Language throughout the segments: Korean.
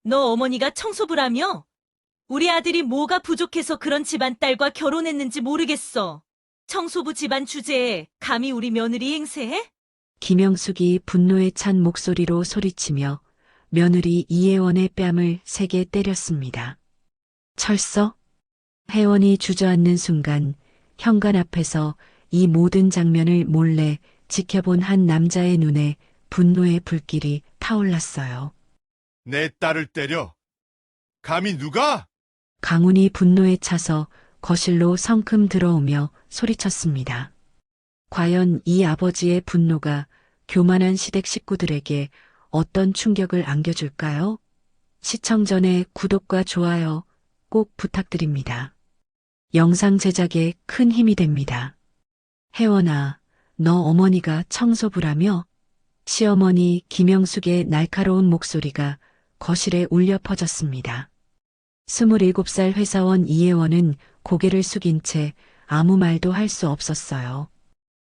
너 어머니가 청소부라며? 우리 아들이 뭐가 부족해서 그런 집안 딸과 결혼했는지 모르겠어. 청소부 집안 주제에 감히 우리 며느리 행세해? 김영숙이 분노에 찬 목소리로 소리치며 며느리 이혜원의 뺨을 세게 때렸습니다. 철서? 혜원이 주저앉는 순간 현관 앞에서 이 모든 장면을 몰래 지켜본 한 남자의 눈에 분노의 불길이 타올랐어요. 내 딸을 때려. 감히 누가? 강훈이 분노에 차서 거실로 성큼 들어오며 소리쳤습니다. 과연 이 아버지의 분노가 교만한 시댁 식구들에게 어떤 충격을 안겨줄까요? 시청 전에 구독과 좋아요 꼭 부탁드립니다. 영상 제작에 큰 힘이 됩니다. 혜원아, 너 어머니가 청소부라며? 시어머니 김영숙의 날카로운 목소리가 거실에 울려 퍼졌습니다. 27살 회사원 이혜원은 고개를 숙인 채 아무 말도 할 수 없었어요.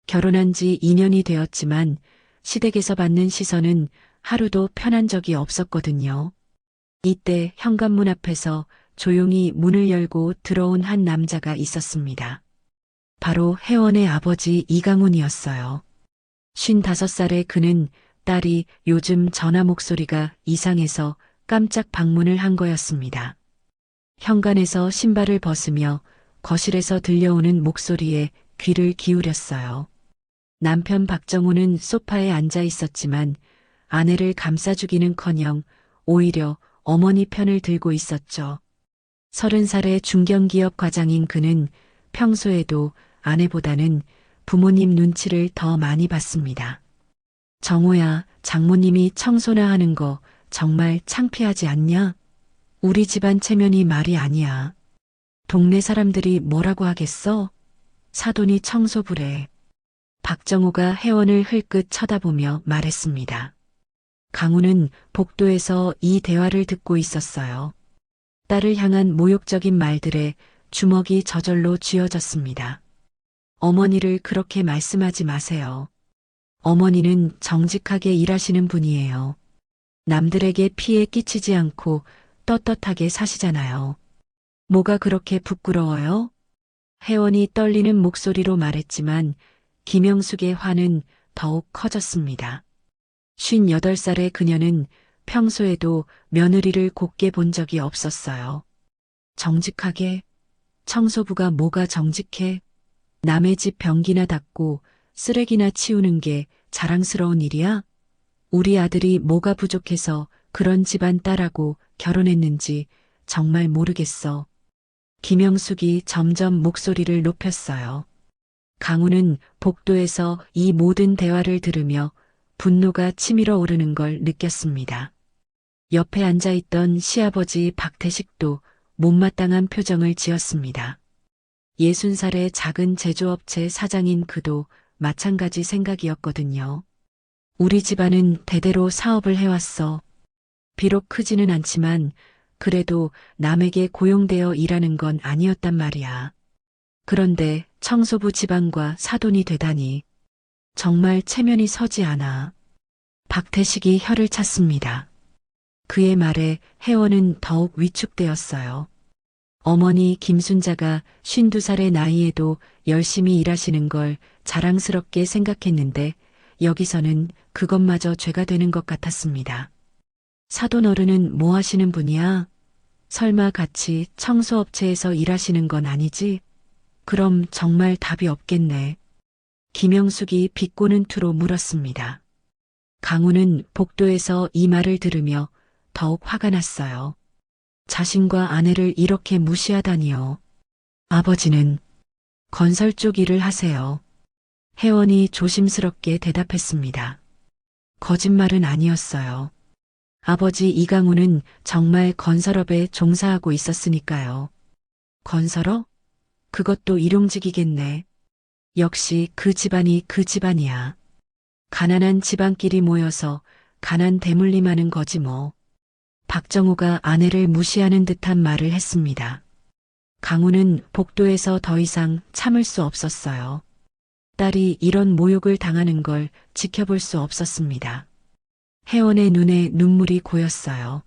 결혼한 지 2년이 되었지만 시댁에서 받는 시선은 하루도 편한 적이 없었거든요. 이때 현관문 앞에서 조용히 문을 열고 들어온 한 남자가 있었습니다. 바로 혜원의 아버지 이강훈이었어요. 55살의 그는 딸이 요즘 전화 목소리가 이상해서 깜짝 방문을 한 거였습니다. 현관에서 신발을 벗으며 거실에서 들려오는 목소리에 귀를 기울였어요. 남편 박정호는 소파에 앉아 있었지만 아내를 감싸주기는커녕 오히려 어머니 편을 들고 있었죠. 30살의 중견기업 과장인 그는 평소에도 아내보다는 부모님 눈치를 더 많이 봤습니다. 정호야, 장모님이 청소나 하는 거 정말 창피하지 않냐? 우리 집안 체면이 말이 아니야. 동네 사람들이 뭐라고 하겠어? 사돈이 청소부래. 박정호가 혜원을 흘끗 쳐다보며 말했습니다. 강우는 복도에서 이 대화를 듣고 있었어요. 딸을 향한 모욕적인 말들에 주먹이 저절로 쥐어졌습니다. 어머니를 그렇게 말씀하지 마세요. 어머니는 정직하게 일하시는 분이에요. 남들에게 피해 끼치지 않고 떳떳하게 사시잖아요. 뭐가 그렇게 부끄러워요? 혜원이 떨리는 목소리로 말했지만 김영숙의 화는 더욱 커졌습니다. 58살의 그녀는 평소에도 며느리를 곱게 본 적이 없었어요. 정직하게? 청소부가 뭐가 정직해? 남의 집 변기나 닦고 쓰레기나 치우는 게 자랑스러운 일이야? 우리 아들이 뭐가 부족해서 그런 집안 딸하고 결혼했는지 정말 모르겠어. 김영숙이 점점 목소리를 높였어요. 강우는 복도에서 이 모든 대화를 들으며 분노가 치밀어 오르는 걸 느꼈습니다. 옆에 앉아있던 시아버지 박태식도 못마땅한 표정을 지었습니다. 60살의 작은 제조업체 사장인 그도 마찬가지 생각이었거든요. 우리 집안은 대대로 사업을 해왔어. 비록 크지는 않지만 그래도 남에게 고용되어 일하는 건 아니었단 말이야. 그런데 청소부 집안과 사돈이 되다니 정말 체면이 서지 않아. 박태식이 혀를 찼습니다. 그의 말에 혜원은 더욱 위축되었어요. 어머니 김순자가 52살의 나이에도 열심히 일하시는 걸 자랑스럽게 생각했는데 여기서는 그것마저 죄가 되는 것 같았습니다. 사돈 어른은 뭐 하시는 분이야? 설마 같이 청소업체에서 일하시는 건 아니지? 그럼 정말 답이 없겠네. 김영숙이 비꼬는 투로 물었습니다. 강우는 복도에서 이 말을 들으며 더욱 화가 났어요. 자신과 아내를 이렇게 무시하다니요. 아버지는 건설 쪽 일을 하세요. 혜원이 조심스럽게 대답했습니다. 거짓말은 아니었어요. 아버지 이강우는 정말 건설업에 종사하고 있었으니까요. 건설업? 그것도 일용직이겠네. 역시 그 집안이 그 집안이야. 가난한 집안끼리 모여서 가난 대물림하는 거지 뭐. 박정호가 아내를 무시하는 듯한 말을 했습니다. 강우는 복도에서 더 이상 참을 수 없었어요. 딸이 이런 모욕을 당하는 걸 지켜볼 수 없었습니다. 혜원의 눈에 눈물이 고였어요.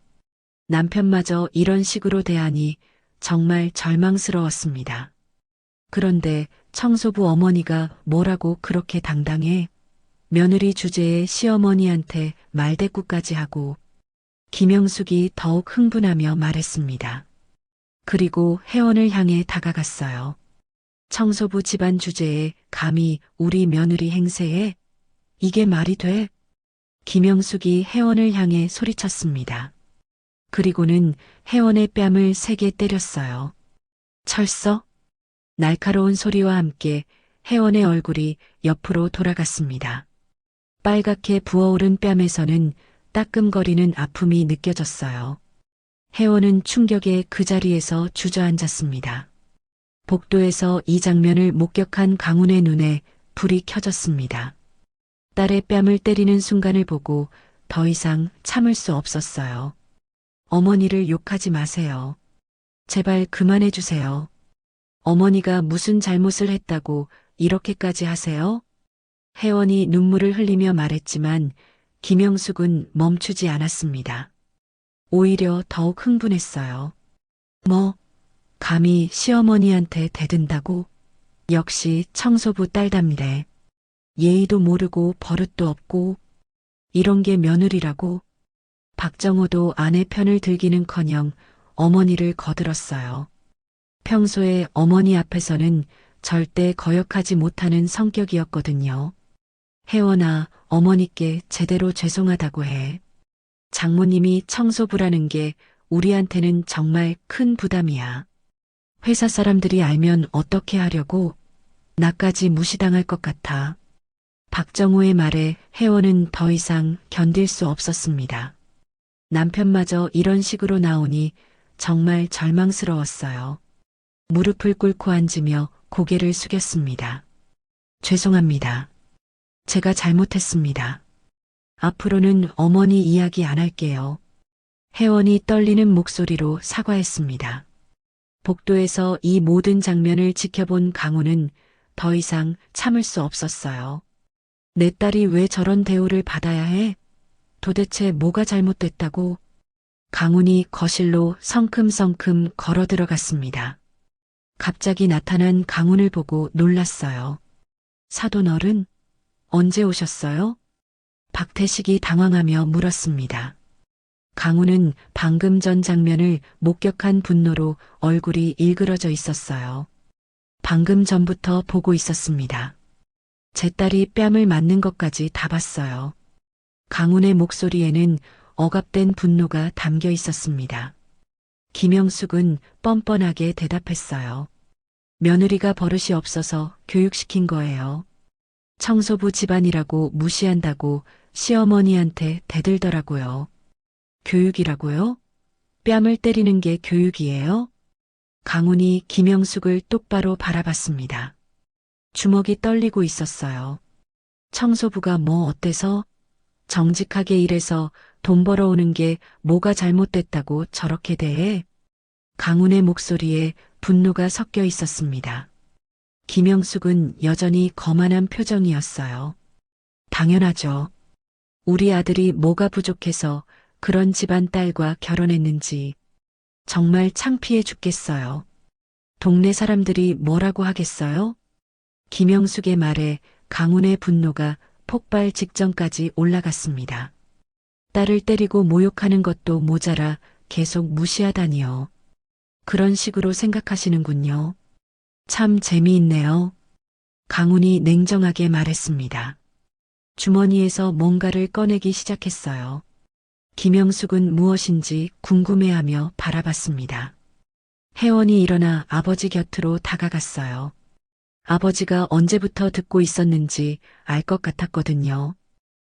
남편마저 이런 식으로 대하니 정말 절망스러웠습니다. 그런데 청소부 어머니가 뭐라고 그렇게 당당해? 며느리 주제에 시어머니한테 말대꾸까지 하고 김영숙이 더욱 흥분하며 말했습니다. 그리고 혜원을 향해 다가갔어요. 청소부 집안 주제에 감히 우리 며느리 행세해? 이게 말이 돼? 김영숙이 혜원을 향해 소리쳤습니다. 그리고는 혜원의 뺨을 세게 때렸어요. 철서? 날카로운 소리와 함께 혜원의 얼굴이 옆으로 돌아갔습니다. 빨갛게 부어오른 뺨에서는 따끔거리는 아픔이 느껴졌어요. 혜원은 충격에 그 자리에서 주저앉았습니다. 복도에서 이 장면을 목격한 강훈의 눈에 불이 켜졌습니다. 딸의 뺨을 때리는 순간을 보고 더 이상 참을 수 없었어요. 어머니를 욕하지 마세요. 제발 그만해 주세요. 어머니가 무슨 잘못을 했다고 이렇게까지 하세요? 혜원이 눈물을 흘리며 말했지만 김영숙은 멈추지 않았습니다. 오히려 더욱 흥분했어요. 뭐, 감히 시어머니한테 대든다고? 역시 청소부 딸답니래. 예의도 모르고 버릇도 없고 이런 게 며느리라고. 박정호도 아내 편을 들기는커녕 어머니를 거들었어요. 평소에 어머니 앞에서는 절대 거역하지 못하는 성격이었거든요. 혜원아, 어머니께 제대로 죄송하다고 해. 장모님이 청소부라는 게 우리한테는 정말 큰 부담이야. 회사 사람들이 알면 어떻게 하려고? 나까지 무시당할 것 같아. 박정호의 말에 혜원은 더 이상 견딜 수 없었습니다. 남편마저 이런 식으로 나오니 정말 절망스러웠어요. 무릎을 꿇고 앉으며 고개를 숙였습니다. 죄송합니다. 제가 잘못했습니다. 앞으로는 어머니 이야기 안 할게요. 혜원이 떨리는 목소리로 사과했습니다. 복도에서 이 모든 장면을 지켜본 강훈은 더 이상 참을 수 없었어요. 내 딸이 왜 저런 대우를 받아야 해? 도대체 뭐가 잘못됐다고? 강훈이 거실로 성큼성큼 걸어 들어갔습니다. 갑자기 나타난 강훈을 보고 놀랐어요. 사돈 어른? 언제 오셨어요? 박태식이 당황하며 물었습니다. 강훈은 방금 전 장면을 목격한 분노로 얼굴이 일그러져 있었어요. 방금 전부터 보고 있었습니다. 제 딸이 뺨을 맞는 것까지 다 봤어요. 강훈의 목소리에는 억압된 분노가 담겨 있었습니다. 김영숙은 뻔뻔하게 대답했어요. 며느리가 버릇이 없어서 교육시킨 거예요. 청소부 집안이라고 무시한다고 시어머니한테 대들더라고요. 교육이라고요? 뺨을 때리는 게 교육이에요? 강훈이 김영숙을 똑바로 바라봤습니다. 주먹이 떨리고 있었어요. 청소부가 뭐 어때서? 정직하게 일해서 돈 벌어오는 게 뭐가 잘못됐다고 저렇게 대해? 강훈의 목소리에 분노가 섞여 있었습니다. 김영숙은 여전히 거만한 표정이었어요. 당연하죠. 우리 아들이 뭐가 부족해서 그런 집안 딸과 결혼했는지 정말 창피해 죽겠어요. 동네 사람들이 뭐라고 하겠어요? 김영숙의 말에 강훈의 분노가 폭발 직전까지 올라갔습니다. 딸을 때리고 모욕하는 것도 모자라 계속 무시하다니요. 그런 식으로 생각하시는군요. 참 재미있네요. 강훈이 냉정하게 말했습니다. 주머니에서 뭔가를 꺼내기 시작했어요. 김영숙은 무엇인지 궁금해하며 바라봤습니다. 혜원이 일어나 아버지 곁으로 다가갔어요. 아버지가 언제부터 듣고 있었는지 알 것 같았거든요.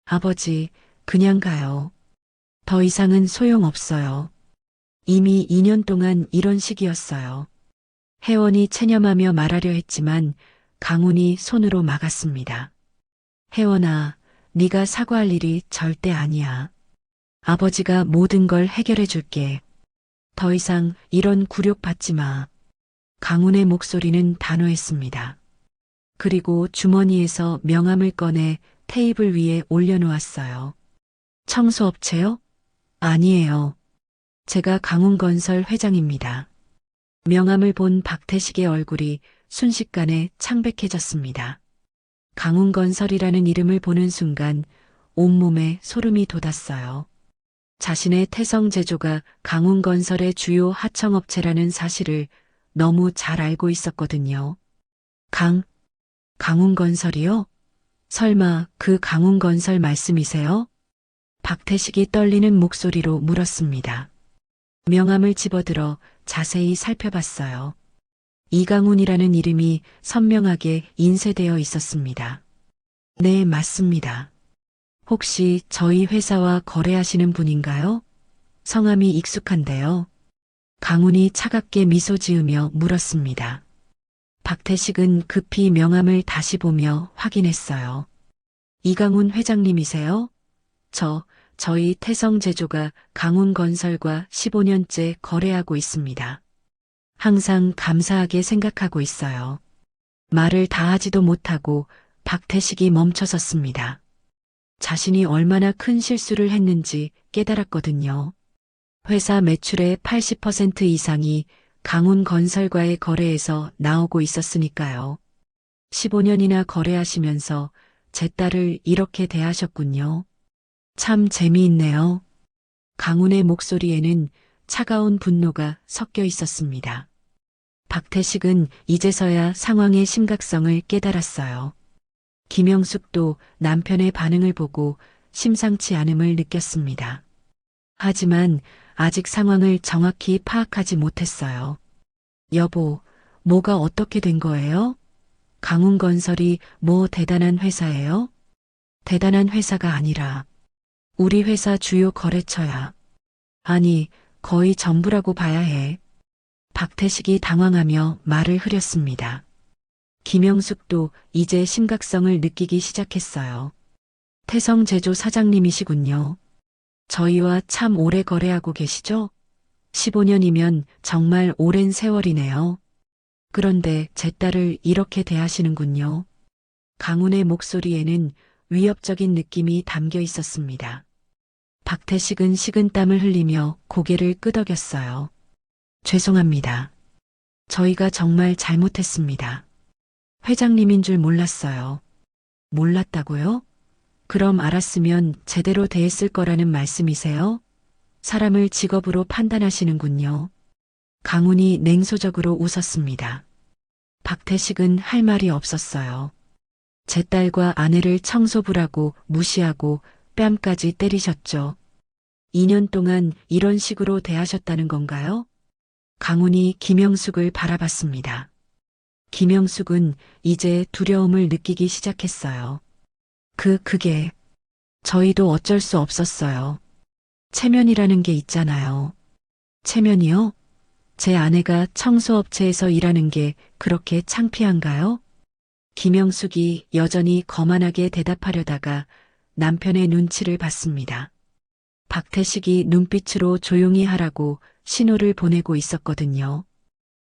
아버지, 그냥 가요. 더 이상은 소용없어요. 이미 2년 동안 이런 식이었어요. 혜원이 체념하며 말하려 했지만 강훈이 손으로 막았습니다. 혜원아, 네가 사과할 일이 절대 아니야. 아버지가 모든 걸 해결해 줄게. 더 이상 이런 굴욕 받지 마. 강훈의 목소리는 단호했습니다. 그리고 주머니에서 명함을 꺼내 테이블 위에 올려놓았어요. 청소업체요? 아니에요. 제가 강훈건설 회장입니다. 명함을 본 박태식의 얼굴이 순식간에 창백해졌습니다. 강훈건설이라는 이름을 보는 순간 온몸에 소름이 돋았어요. 자신의 태성제조가 강훈건설의 주요 하청업체라는 사실을 너무 잘 알고 있었거든요. 강훈건설이요? 설마 그 강훈건설 말씀이세요? 박태식이 떨리는 목소리로 물었습니다. 명함을 집어들어 자세히 살펴봤어요. 이강훈이라는 이름이 선명하게 인쇄되어 있었습니다. 네, 맞습니다. 혹시 저희 회사와 거래하시는 분인가요? 성함이 익숙한데요. 강훈이 차갑게 미소 지으며 물었습니다. 박태식은 급히 명함을 다시 보며 확인했어요. 이강훈 회장님이세요? 저희 태성제조가 강훈건설과 15년째 거래하고 있습니다. 항상 감사하게 생각하고 있어요. 말을 다 하지도 못하고 박태식이 멈춰섰습니다. 자신이 얼마나 큰 실수를 했는지 깨달았거든요. 회사 매출의 80% 이상이 강훈건설과의 거래에서 나오고 있었으니까요. 15년이나 거래하시면서 제 딸을 이렇게 대하셨군요. 참 재미있네요. 강훈의 목소리에는 차가운 분노가 섞여 있었습니다. 박태식은 이제서야 상황의 심각성을 깨달았어요. 김영숙도 남편의 반응을 보고 심상치 않음을 느꼈습니다. 하지만 아직 상황을 정확히 파악하지 못했어요. 여보, 뭐가 어떻게 된 거예요? 강훈건설이 뭐 대단한 회사예요? 대단한 회사가 아니라 우리 회사 주요 거래처야. 아니, 거의 전부라고 봐야 해. 박태식이 당황하며 말을 흐렸습니다. 김영숙도 이제 심각성을 느끼기 시작했어요. 태성제조 사장님이시군요. 저희와 참 오래 거래하고 계시죠? 15년이면 정말 오랜 세월이네요. 그런데 제 딸을 이렇게 대하시는군요. 강훈의 목소리에는 위협적인 느낌이 담겨 있었습니다. 박태식은 식은땀을 흘리며 고개를 끄덕였어요. 죄송합니다. 저희가 정말 잘못했습니다. 회장님인 줄 몰랐어요. 몰랐다고요? 그럼 알았으면 제대로 대했을 거라는 말씀이세요? 사람을 직업으로 판단하시는군요. 강훈이 냉소적으로 웃었습니다. 박태식은 할 말이 없었어요. 제 딸과 아내를 청소부라고 무시하고 뺨까지 때리셨죠. 2년 동안 이런 식으로 대하셨다는 건가요? 강훈이 김영숙을 바라봤습니다. 김영숙은 이제 두려움을 느끼기 시작했어요. 그게 저희도 어쩔 수 없었어요. 체면이라는 게 있잖아요. 체면이요? 제 아내가 청소업체에서 일하는 게 그렇게 창피한가요? 김영숙이 여전히 거만하게 대답하려다가 남편의 눈치를 봤습니다. 박태식이 눈빛으로 조용히 하라고 신호를 보내고 있었거든요.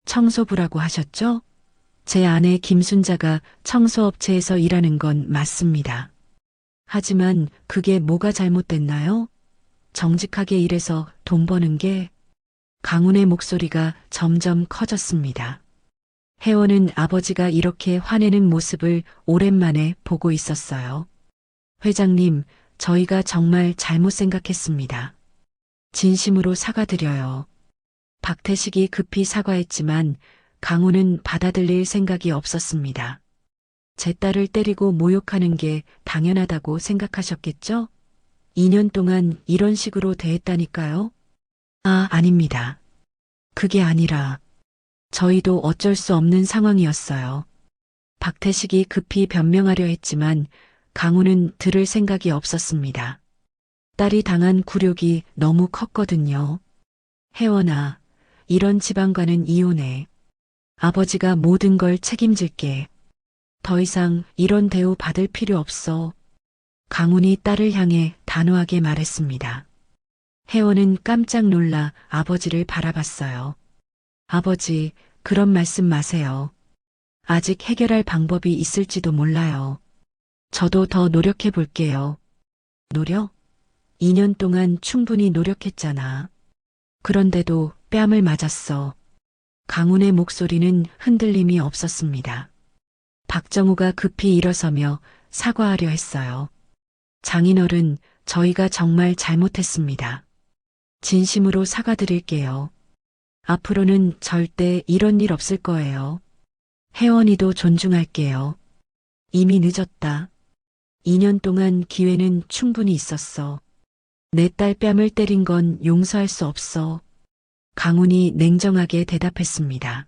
청소부라고 하셨죠? 제 아내 김순자가 청소업체에서 일하는 건 맞습니다. 하지만 그게 뭐가 잘못됐나요? 정직하게 일해서 돈 버는 게... 강훈의 목소리가 점점 커졌습니다. 혜원은 아버지가 이렇게 화내는 모습을 오랜만에 보고 있었어요. 회장님, 저희가 정말 잘못 생각했습니다. 진심으로 사과드려요. 박태식이 급히 사과했지만 강훈은 받아들일 생각이 없었습니다. 제 딸을 때리고 모욕하는 게 당연하다고 생각하셨겠죠? 2년 동안 이런 식으로 대했다니까요? 아닙니다. 그게 아니라 저희도 어쩔 수 없는 상황이었어요. 박태식이 급히 변명하려 했지만 강훈은 들을 생각이 없었습니다. 딸이 당한 굴욕이 너무 컸거든요. 혜원아, 이런 집안과는 이혼해. 아버지가 모든 걸 책임질게. 더 이상 이런 대우 받을 필요 없어. 강훈이 딸을 향해 단호하게 말했습니다. 혜원은 깜짝 놀라 아버지를 바라봤어요. 아버지, 그런 말씀 마세요. 아직 해결할 방법이 있을지도 몰라요. 저도 더 노력해 볼게요. 노력? 2년 동안 충분히 노력했잖아. 그런데도 뺨을 맞았어. 강훈의 목소리는 흔들림이 없었습니다. 박정우가 급히 일어서며 사과하려 했어요. 장인어른, 저희가 정말 잘못했습니다. 진심으로 사과드릴게요. 앞으로는 절대 이런 일 없을 거예요. 혜원이도 존중할게요. 이미 늦었다. 2년 동안 기회는 충분히 있었어. 내 딸 뺨을 때린 건 용서할 수 없어. 강훈이 냉정하게 대답했습니다.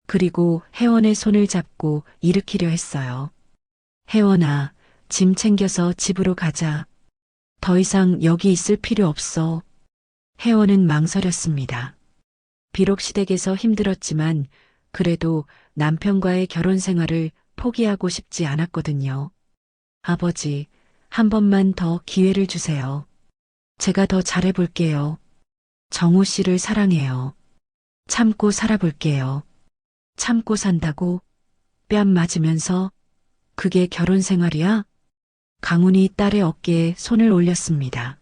그리고 혜원의 손을 잡고 일으키려 했어요. 혜원아, 짐 챙겨서 집으로 가자. 더 이상 여기 있을 필요 없어. 혜원은 망설였습니다. 비록 시댁에서 힘들었지만 그래도 남편과의 결혼 생활을 포기하고 싶지 않았거든요. 아버지, 한 번만 더 기회를 주세요. 제가 더 잘해볼게요. 정우 씨를 사랑해요. 참고 살아볼게요. 참고 산다고? 뺨 맞으면서? 그게 결혼 생활이야? 강훈이 딸의 어깨에 손을 올렸습니다.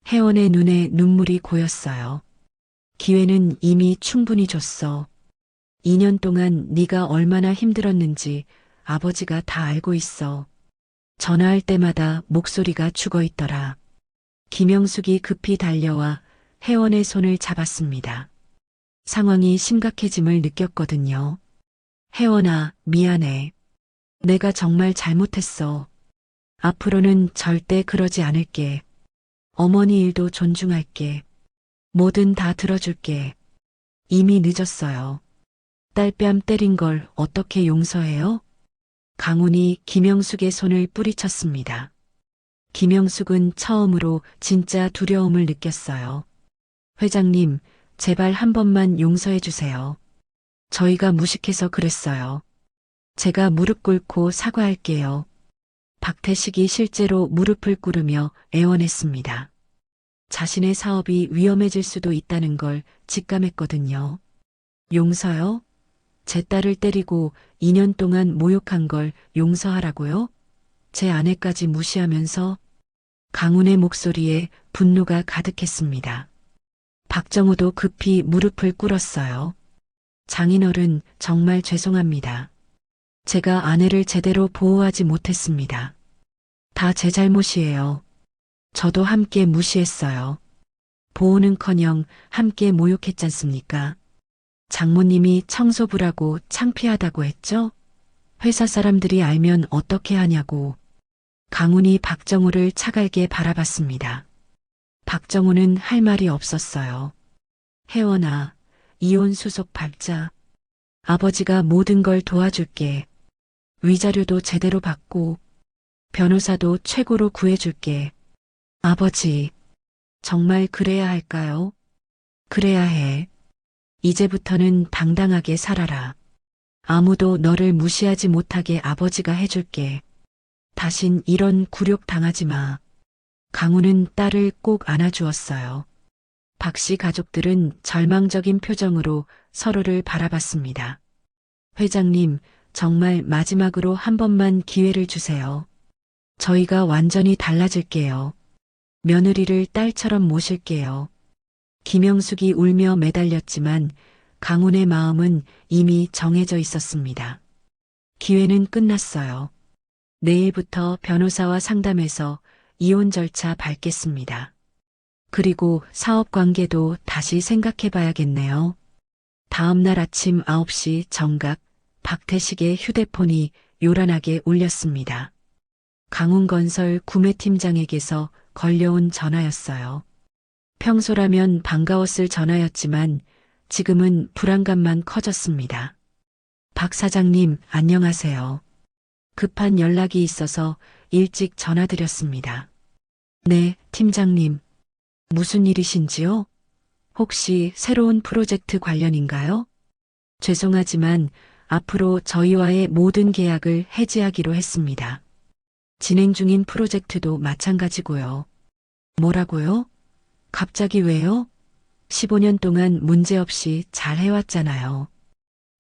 혜원의 눈에 눈물이 고였어요. 기회는 이미 충분히 줬어. 2년 동안 네가 얼마나 힘들었는지 아버지가 다 알고 있어. 전화할 때마다 목소리가 죽어 있더라. 김영숙이 급히 달려와 혜원의 손을 잡았습니다. 상황이 심각해짐을 느꼈거든요. 혜원아, 미안해. 내가 정말 잘못했어. 앞으로는 절대 그러지 않을게. 어머니 일도 존중할게. 뭐든 다 들어줄게. 이미 늦었어요. 딸 뺨 때린 걸 어떻게 용서해요? 강훈이 김영숙의 손을 뿌리쳤습니다. 김영숙은 처음으로 진짜 두려움을 느꼈어요. 회장님, 제발 한 번만 용서해 주세요. 저희가 무식해서 그랬어요. 제가 무릎 꿇고 사과할게요. 박태식이 실제로 무릎을 꿇으며 애원했습니다. 자신의 사업이 위험해질 수도 있다는 걸 직감했거든요. 용서요? 제 딸을 때리고 2년 동안 모욕한 걸 용서하라고요? 제 아내까지 무시하면서? 강훈의 목소리에 분노가 가득했습니다. 박정우도 급히 무릎을 꿇었어요. 장인어른, 정말 죄송합니다. 제가 아내를 제대로 보호하지 못했습니다. 다 제 잘못이에요. 저도 함께 무시했어요. 보호는커녕 함께 모욕했잖습니까? 장모님이 청소부라고 창피하다고 했죠? 회사 사람들이 알면 어떻게 하냐고. 강훈이 박정우를 차갑게 바라봤습니다. 박정우는 할 말이 없었어요. 혜원아, 이혼 수속 밟자. 아버지가 모든 걸 도와줄게. 위자료도 제대로 받고 변호사도 최고로 구해줄게. 아버지, 정말 그래야 할까요? 그래야 해. 이제부터는 당당하게 살아라. 아무도 너를 무시하지 못하게 아버지가 해줄게. 다신 이런 굴욕 당하지 마. 강훈은 딸을 꼭 안아주었어요. 박씨 가족들은 절망적인 표정으로 서로를 바라봤습니다. 회장님, 정말 마지막으로 한 번만 기회를 주세요. 저희가 완전히 달라질게요. 며느리를 딸처럼 모실게요. 김영숙이 울며 매달렸지만 강훈의 마음은 이미 정해져 있었습니다. 기회는 끝났어요. 내일부터 변호사와 상담해서 이혼 절차 밟겠습니다. 그리고 사업 관계도 다시 생각해 봐야겠네요. 다음 날 아침 9시 정각 박태식의 휴대폰이 요란하게 울렸습니다. 강훈건설 구매팀장에게서 걸려온 전화였어요. 평소라면 반가웠을 전화였지만 지금은 불안감만 커졌습니다. 박 사장님, 안녕하세요. 급한 연락이 있어서 일찍 전화드렸습니다. 네, 팀장님. 무슨 일이신지요? 혹시 새로운 프로젝트 관련인가요? 죄송하지만 앞으로 저희와의 모든 계약을 해지하기로 했습니다. 진행 중인 프로젝트도 마찬가지고요. 뭐라고요? 갑자기 왜요? 15년 동안 문제없이 잘 해왔잖아요.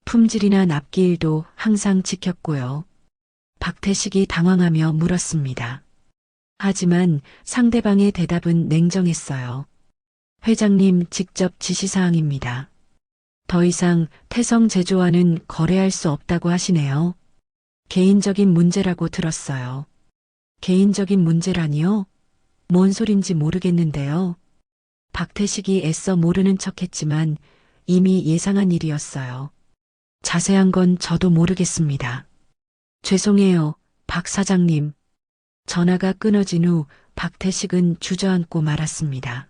품질이나 납기일도 항상 지켰고요. 박태식이 당황하며 물었습니다. 하지만 상대방의 대답은 냉정했어요. 회장님 직접 지시사항입니다. 더 이상 태성제조와는 거래할 수 없다고 하시네요. 개인적인 문제라고 들었어요. 개인적인 문제라니요? 뭔 소린지 모르겠는데요. 박태식이 애써 모르는 척했지만 이미 예상한 일이었어요. 자세한 건 저도 모르겠습니다. 죄송해요, 박 사장님. 전화가 끊어진 후 박태식은 주저앉고 말았습니다.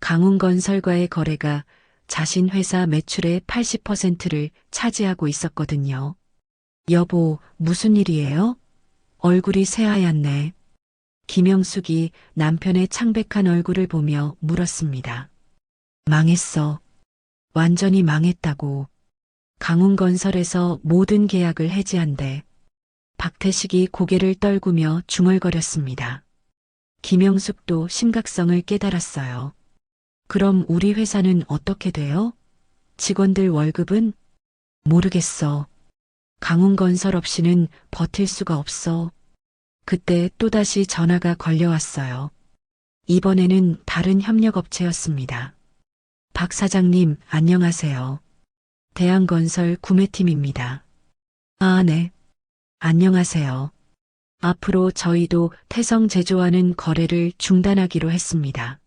강훈건설과의 거래가 자신 회사 매출의 80%를 차지하고 있었거든요. 여보, 무슨 일이에요? 얼굴이 새하얗네. 김영숙이 남편의 창백한 얼굴을 보며 물었습니다. 망했어. 완전히 망했다고. 강훈건설에서 모든 계약을 해지한대. 박태식이 고개를 떨구며 중얼거렸습니다. 김영숙도 심각성을 깨달았어요. 그럼 우리 회사는 어떻게 돼요? 직원들 월급은? 모르겠어. 강훈건설 없이는 버틸 수가 없어. 그때 또다시 전화가 걸려왔어요. 이번에는 다른 협력업체였습니다. 박 사장님, 안녕하세요. 대한건설 구매팀입니다. 아, 네. 안녕하세요. 앞으로 저희도 태성제조와는 거래를 중단하기로 했습니다.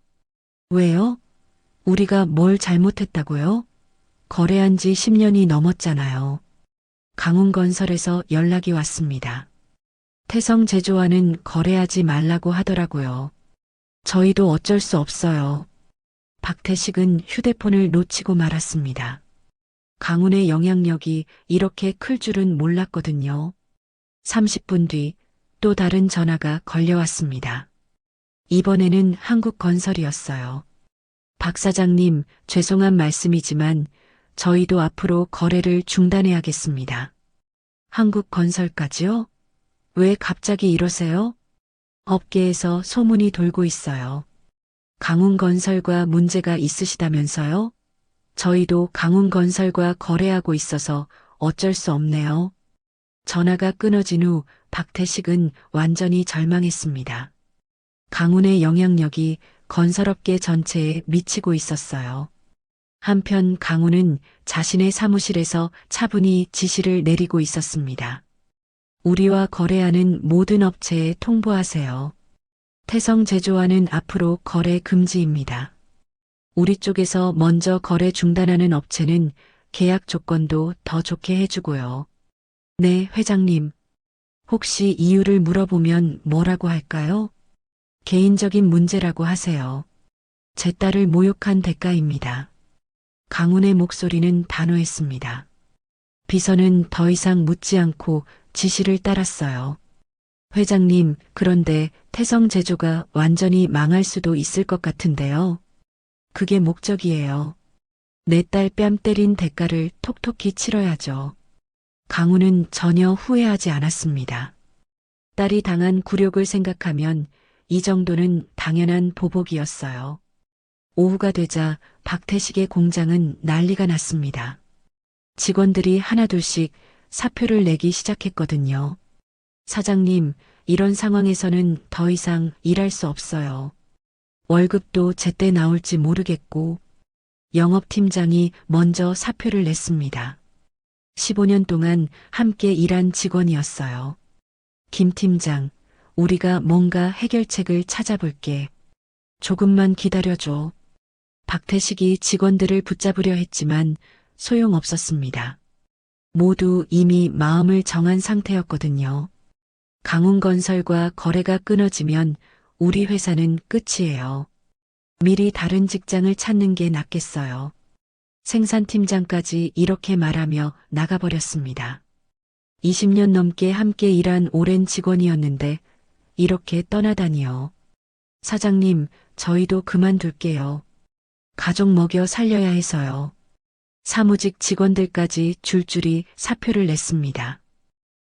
왜요? 우리가 뭘 잘못했다고요? 거래한 지 10년이 넘었잖아요. 강훈건설에서 연락이 왔습니다. 태성제조와는 거래하지 말라고 하더라고요. 저희도 어쩔 수 없어요. 박태식은 휴대폰을 놓치고 말았습니다. 강훈의 영향력이 이렇게 클 줄은 몰랐거든요. 30분 뒤 또 다른 전화가 걸려왔습니다. 이번에는 한국건설이었어요. 박 사장님, 죄송한 말씀이지만 저희도 앞으로 거래를 중단해야겠습니다. 한국건설까지요? 왜 갑자기 이러세요? 업계에서 소문이 돌고 있어요. 강훈건설과 문제가 있으시다면서요? 저희도 강훈건설과 거래하고 있어서 어쩔 수 없네요. 전화가 끊어진 후 박태식은 완전히 절망했습니다. 강훈의 영향력이 건설업계 전체에 미치고 있었어요. 한편 강훈은 자신의 사무실에서 차분히 지시를 내리고 있었습니다. 우리와 거래하는 모든 업체에 통보하세요. 태성제조와는 앞으로 거래 금지입니다. 우리 쪽에서 먼저 거래 중단하는 업체는 계약 조건도 더 좋게 해주고요. 네, 회장님. 혹시 이유를 물어보면 뭐라고 할까요? 개인적인 문제라고 하세요. 제 딸을 모욕한 대가입니다. 강훈의 목소리는 단호했습니다. 비서는 더 이상 묻지 않고 지시를 따랐어요. 회장님, 그런데 태성제조가 완전히 망할 수도 있을 것 같은데요. 그게 목적이에요. 내 딸 뺨 때린 대가를 톡톡히 치러야죠. 강훈은 전혀 후회하지 않았습니다. 딸이 당한 굴욕을 생각하면 이 정도는 당연한 보복이었어요. 오후가 되자 박태식의 공장은 난리가 났습니다. 직원들이 하나둘씩 사표를 내기 시작했거든요. 사장님, 이런 상황에서는 더 이상 일할 수 없어요. 월급도 제때 나올지 모르겠고, 영업팀장이 먼저 사표를 냈습니다. 15년 동안 함께 일한 직원이었어요. 김 팀장, 우리가 뭔가 해결책을 찾아볼게. 조금만 기다려줘. 박태식이 직원들을 붙잡으려 했지만 소용없었습니다. 모두 이미 마음을 정한 상태였거든요. 강훈건설과 거래가 끊어지면 우리 회사는 끝이에요. 미리 다른 직장을 찾는 게 낫겠어요. 생산팀장까지 이렇게 말하며 나가버렸습니다. 20년 넘게 함께 일한 오랜 직원이었는데 이렇게 떠나다니요. 사장님, 저희도 그만둘게요. 가족 먹여 살려야 해서요. 사무직 직원들까지 줄줄이 사표를 냈습니다.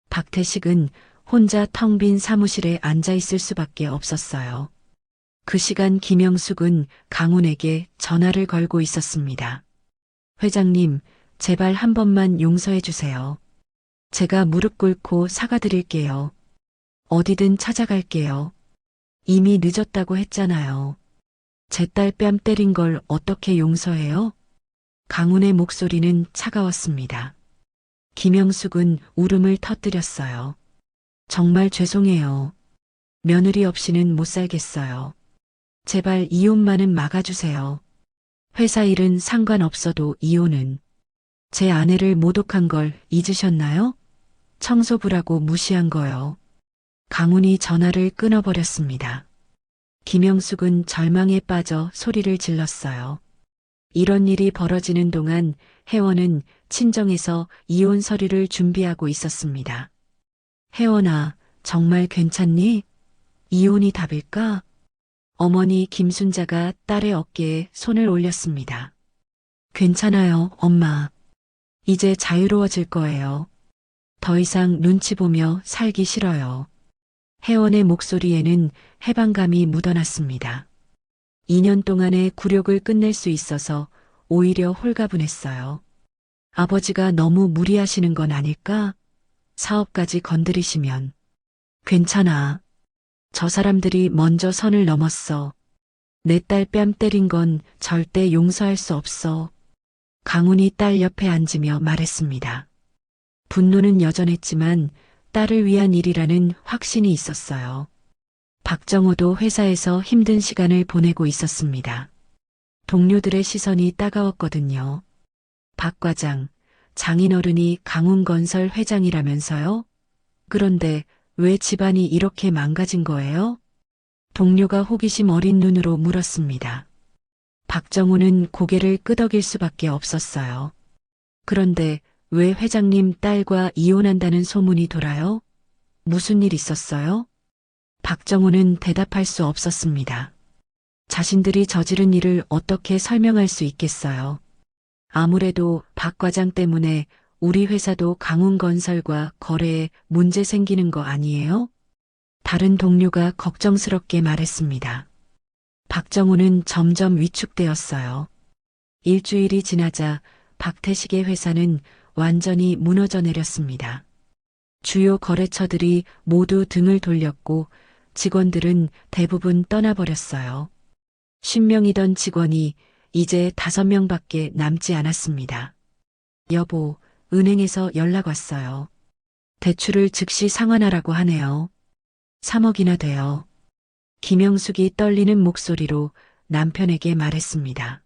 박태식은 혼자 텅 빈 사무실에 앉아 있을 수밖에 없었어요. 그 시간 김영숙은 강훈에게 전화를 걸고 있었습니다. 회장님, 제발 한 번만 용서해 주세요. 제가 무릎 꿇고 사과드릴게요. 어디든 찾아갈게요. 이미 늦었다고 했잖아요. 제 딸 뺨 때린 걸 어떻게 용서해요? 강훈의 목소리는 차가웠습니다. 김영숙은 울음을 터뜨렸어요. 정말 죄송해요. 며느리 없이는 못 살겠어요. 제발 이혼만은 막아주세요. 회사 일은 상관없어도 이혼은. 제 아내를 모독한 걸 잊으셨나요? 청소부라고 무시한 거요. 강훈이 전화를 끊어버렸습니다. 김영숙은 절망에 빠져 소리를 질렀어요. 이런 일이 벌어지는 동안 혜원은 친정에서 이혼 서류를 준비하고 있었습니다. 혜원아, 정말 괜찮니? 이혼이 답일까? 어머니 김순자가 딸의 어깨에 손을 올렸습니다. 괜찮아요, 엄마. 이제 자유로워질 거예요. 더 이상 눈치 보며 살기 싫어요. 혜원의 목소리에는 해방감이 묻어났습니다. 2년 동안의 굴욕을 끝낼 수 있어서 오히려 홀가분했어요. 아버지가 너무 무리하시는 건 아닐까? 사업까지 건드리시면. 괜찮아. 저 사람들이 먼저 선을 넘었어. 내 딸 뺨 때린 건 절대 용서할 수 없어. 강훈이 딸 옆에 앉으며 말했습니다. 분노는 여전했지만 딸을 위한 일이라는 확신이 있었어요. 박정호도 회사에서 힘든 시간을 보내고 있었습니다. 동료들의 시선이 따가웠거든요. 박 과장, 장인어른이 강훈건설 회장이라면서요? 그런데 왜 집안이 이렇게 망가진 거예요? 동료가 호기심 어린 눈으로 물었습니다. 박정호는 고개를 끄덕일 수밖에 없었어요. 그런데 왜 회장님 딸과 이혼한다는 소문이 돌아요? 무슨 일 있었어요? 박정호는 대답할 수 없었습니다. 자신들이 저지른 일을 어떻게 설명할 수 있겠어요? 아무래도 박 과장 때문에 우리 회사도 강훈건설과 거래에 문제 생기는 거 아니에요? 다른 동료가 걱정스럽게 말했습니다. 박정호는 점점 위축되었어요. 일주일이 지나자 박태식의 회사는 완전히 무너져 내렸습니다. 주요 거래처들이 모두 등을 돌렸고 직원들은 대부분 떠나버렸어요. 10명이던 직원이 이제 5명밖에 남지 않았습니다. 여보, 은행에서 연락 왔어요. 대출을 즉시 상환하라고 하네요. 3억이나 돼요. 김영숙이 떨리는 목소리로 남편에게 말했습니다.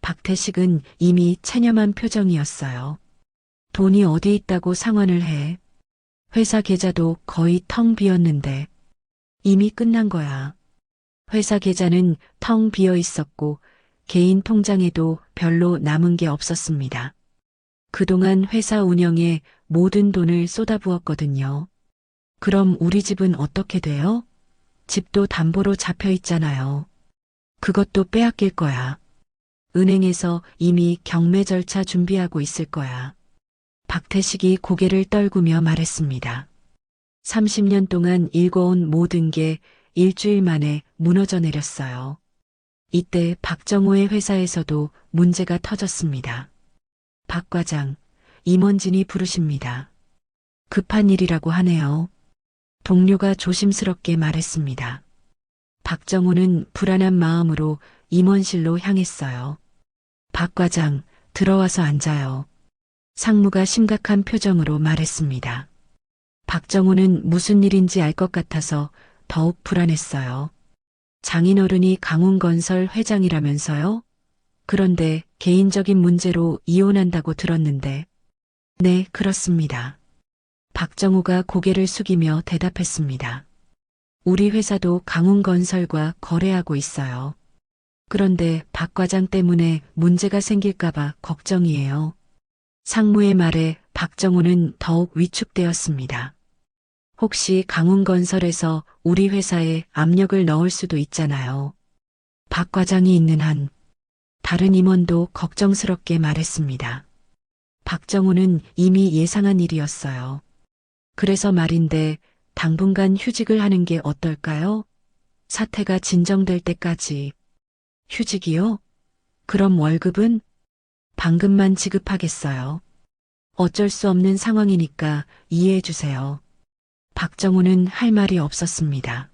박태식은 이미 체념한 표정이었어요. 돈이 어디 있다고 상환을 해. 회사 계좌도 거의 텅 비었는데 이미 끝난 거야. 회사 계좌는 텅 비어 있었고 개인 통장에도 별로 남은 게 없었습니다. 그동안 회사 운영에 모든 돈을 쏟아부었거든요. 그럼 우리 집은 어떻게 돼요? 집도 담보로 잡혀 있잖아요. 그것도 빼앗길 거야. 은행에서 이미 경매 절차 준비하고 있을 거야. 박태식이 고개를 떨구며 말했습니다. 30년 동안 일궈온 모든 게 일주일 만에 무너져 내렸어요. 이때 박정호의 회사에서도 문제가 터졌습니다. 박 과장, 임원진이 부르십니다. 급한 일이라고 하네요. 동료가 조심스럽게 말했습니다. 박정호는 불안한 마음으로 임원실로 향했어요. 박 과장, 들어와서 앉아요. 상무가 심각한 표정으로 말했습니다. 박정호는 무슨 일인지 알 것 같아서 더욱 불안했어요. 장인어른이 강훈건설 회장이라면서요? 그런데 개인적인 문제로 이혼한다고 들었는데. 네, 그렇습니다. 박정호가 고개를 숙이며 대답했습니다. 우리 회사도 강훈건설과 거래하고 있어요. 그런데 박 과장 때문에 문제가 생길까봐 걱정이에요. 상무의 말에 박정호는 더욱 위축되었습니다. 혹시 강훈건설에서 우리 회사에 압력을 넣을 수도 있잖아요. 박 과장이 있는 한. 다른 임원도 걱정스럽게 말했습니다. 박정호는 이미 예상한 일이었어요. 그래서 말인데 당분간 휴직을 하는 게 어떨까요? 사태가 진정될 때까지. 휴직이요? 그럼 월급은? 방금만 지급하겠어요. 어쩔 수 없는 상황이니까 이해해 주세요. 박정호는 할 말이 없었습니다.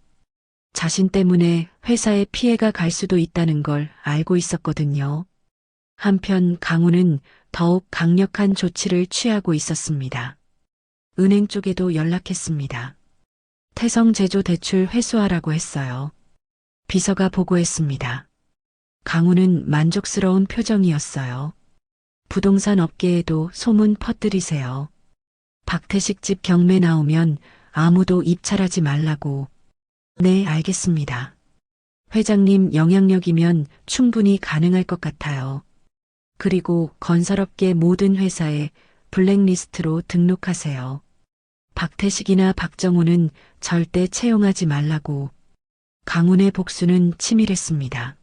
자신 때문에 회사에 피해가 갈 수도 있다는 걸 알고 있었거든요. 한편 강우는 더욱 강력한 조치를 취하고 있었습니다. 은행 쪽에도 연락했습니다. 태성 제조 대출 회수하라고 했어요. 비서가 보고했습니다. 강우는 만족스러운 표정이었어요. 부동산 업계에도 소문 퍼뜨리세요. 박태식 집 경매 나오면 아무도 입찰하지 말라고. 네, 알겠습니다. 회장님 영향력이면 충분히 가능할 것 같아요. 그리고 건설업계 모든 회사에 블랙리스트로 등록하세요. 박태식이나 박정호는 절대 채용하지 말라고. 강운의 복수는 치밀했습니다.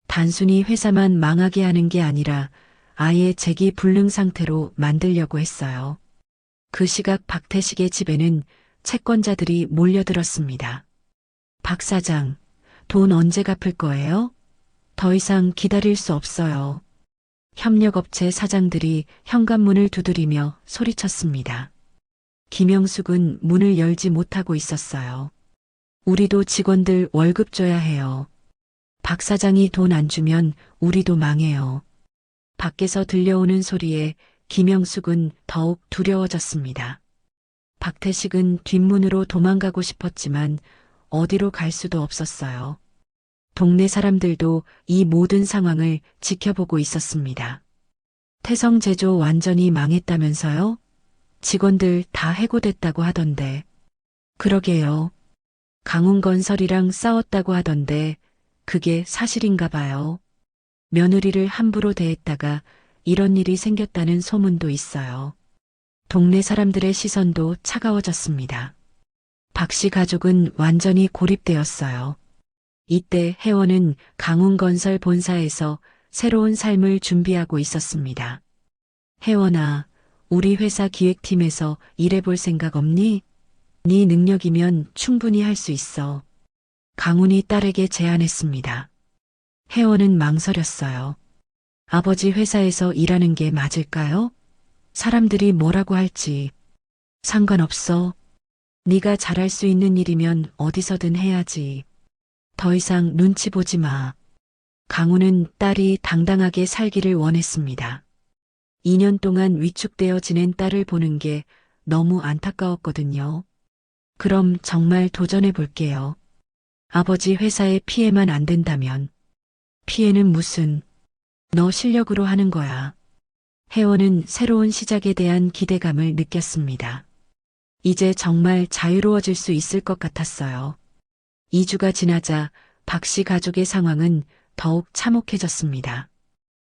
단순히 회사만 망하게 하는 게 아니라 아예 재기 불능 상태로 만들려고 했어요. 그 시각 박태식의 집에는 채권자들이 몰려들었습니다. 박 사장, 돈 언제 갚을 거예요? 더 이상 기다릴 수 없어요. 협력업체 사장들이 현관문을 두드리며 소리쳤습니다. 김영숙은 문을 열지 못하고 있었어요. 우리도 직원들 월급 줘야 해요. 박 사장이 돈 안 주면 우리도 망해요. 밖에서 들려오는 소리에 김영숙은 더욱 두려워졌습니다. 박태식은 뒷문으로 도망가고 싶었지만 어디로 갈 수도 없었어요. 동네 사람들도 이 모든 상황을 지켜보고 있었습니다. 태성제조 완전히 망했다면서요? 직원들 다 해고됐다고 하던데. 그러게요. 강운건설이랑 싸웠다고 하던데 그게 사실인가 봐요. 며느리를 함부로 대했다가 이런 일이 생겼다는 소문도 있어요. 동네 사람들의 시선도 차가워졌습니다. 박 씨 가족은 완전히 고립되었어요. 이때 혜원은 강운건설 본사에서 새로운 삶을 준비하고 있었습니다. 혜원아, 우리 회사 기획팀에서 일해볼 생각 없니? 네 능력이면 충분히 할 수 있어. 강운이 딸에게 제안했습니다. 혜원은 망설였어요. 아버지 회사에서 일하는 게 맞을까요? 사람들이 뭐라고 할지. 상관없어. 네가 잘할 수 있는 일이면 어디서든 해야지. 더 이상 눈치 보지 마. 강우는 딸이 당당하게 살기를 원했습니다. 2년 동안 위축되어 지낸 딸을 보는 게 너무 안타까웠거든요. 그럼 정말 도전해 볼게요. 아버지 회사에 피해만 안 된다면. 피해는 무슨. 너 실력으로 하는 거야. 혜원은 새로운 시작에 대한 기대감을 느꼈습니다. 이제 정말 자유로워질 수 있을 것 같았어요. 2주가 지나자 박 씨 가족의 상황은 더욱 참혹해졌습니다.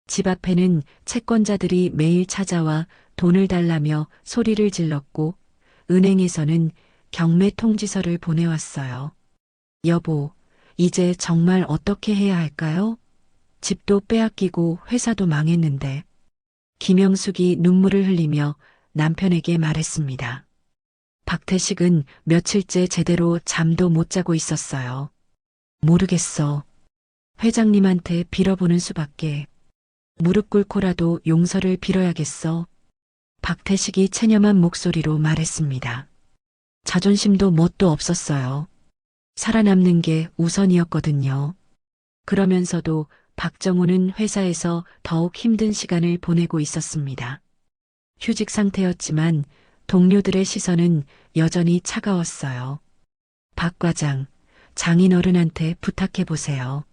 집 앞에는 채권자들이 매일 찾아와 돈을 달라며 소리를 질렀고 은행에서는 경매 통지서를 보내왔어요. 여보, 이제 정말 어떻게 해야 할까요? 집도 빼앗기고 회사도 망했는데. 김영숙이 눈물을 흘리며 남편에게 말했습니다. 박태식은 며칠째 제대로 잠도 못 자고 있었어요. 모르겠어. 회장님한테 빌어보는 수밖에. 무릎 꿇고라도 용서를 빌어야겠어. 박태식이 체념한 목소리로 말했습니다. 자존심도 뭣도 없었어요. 살아남는 게 우선이었거든요. 그러면서도 박정호는 회사에서 더욱 힘든 시간을 보내고 있었습니다. 휴직 상태였지만 동료들의 시선은 여전히 차가웠어요. 박 과장, 장인어른한테 부탁해보세요.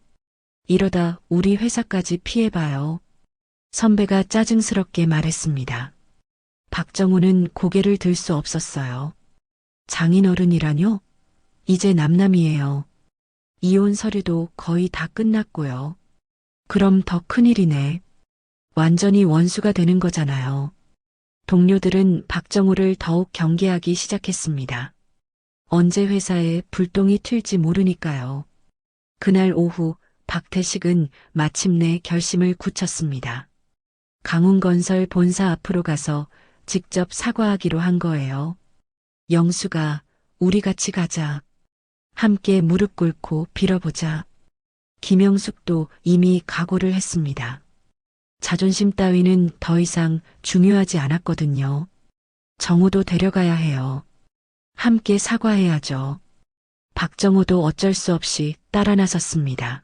이러다 우리 회사까지 피해봐요. 선배가 짜증스럽게 말했습니다. 박정호는 고개를 들 수 없었어요. 장인어른이라뇨? 이제 남남이에요. 이혼 서류도 거의 다 끝났고요. 그럼 더 큰일이네. 완전히 원수가 되는 거잖아요. 동료들은 박정호를 더욱 경계하기 시작했습니다. 언제 회사에 불똥이 튈지 모르니까요. 그날 오후 박태식은 마침내 결심을 굳혔습니다. 강운건설 본사 앞으로 가서 직접 사과하기로 한 거예요. 영수가, 우리 같이 가자. 함께 무릎 꿇고 빌어보자. 김영숙도 이미 각오를 했습니다. 자존심 따위는 더 이상 중요하지 않았거든요. 정우도 데려가야 해요. 함께 사과해야죠. 박정호도 어쩔 수 없이 따라 나섰습니다.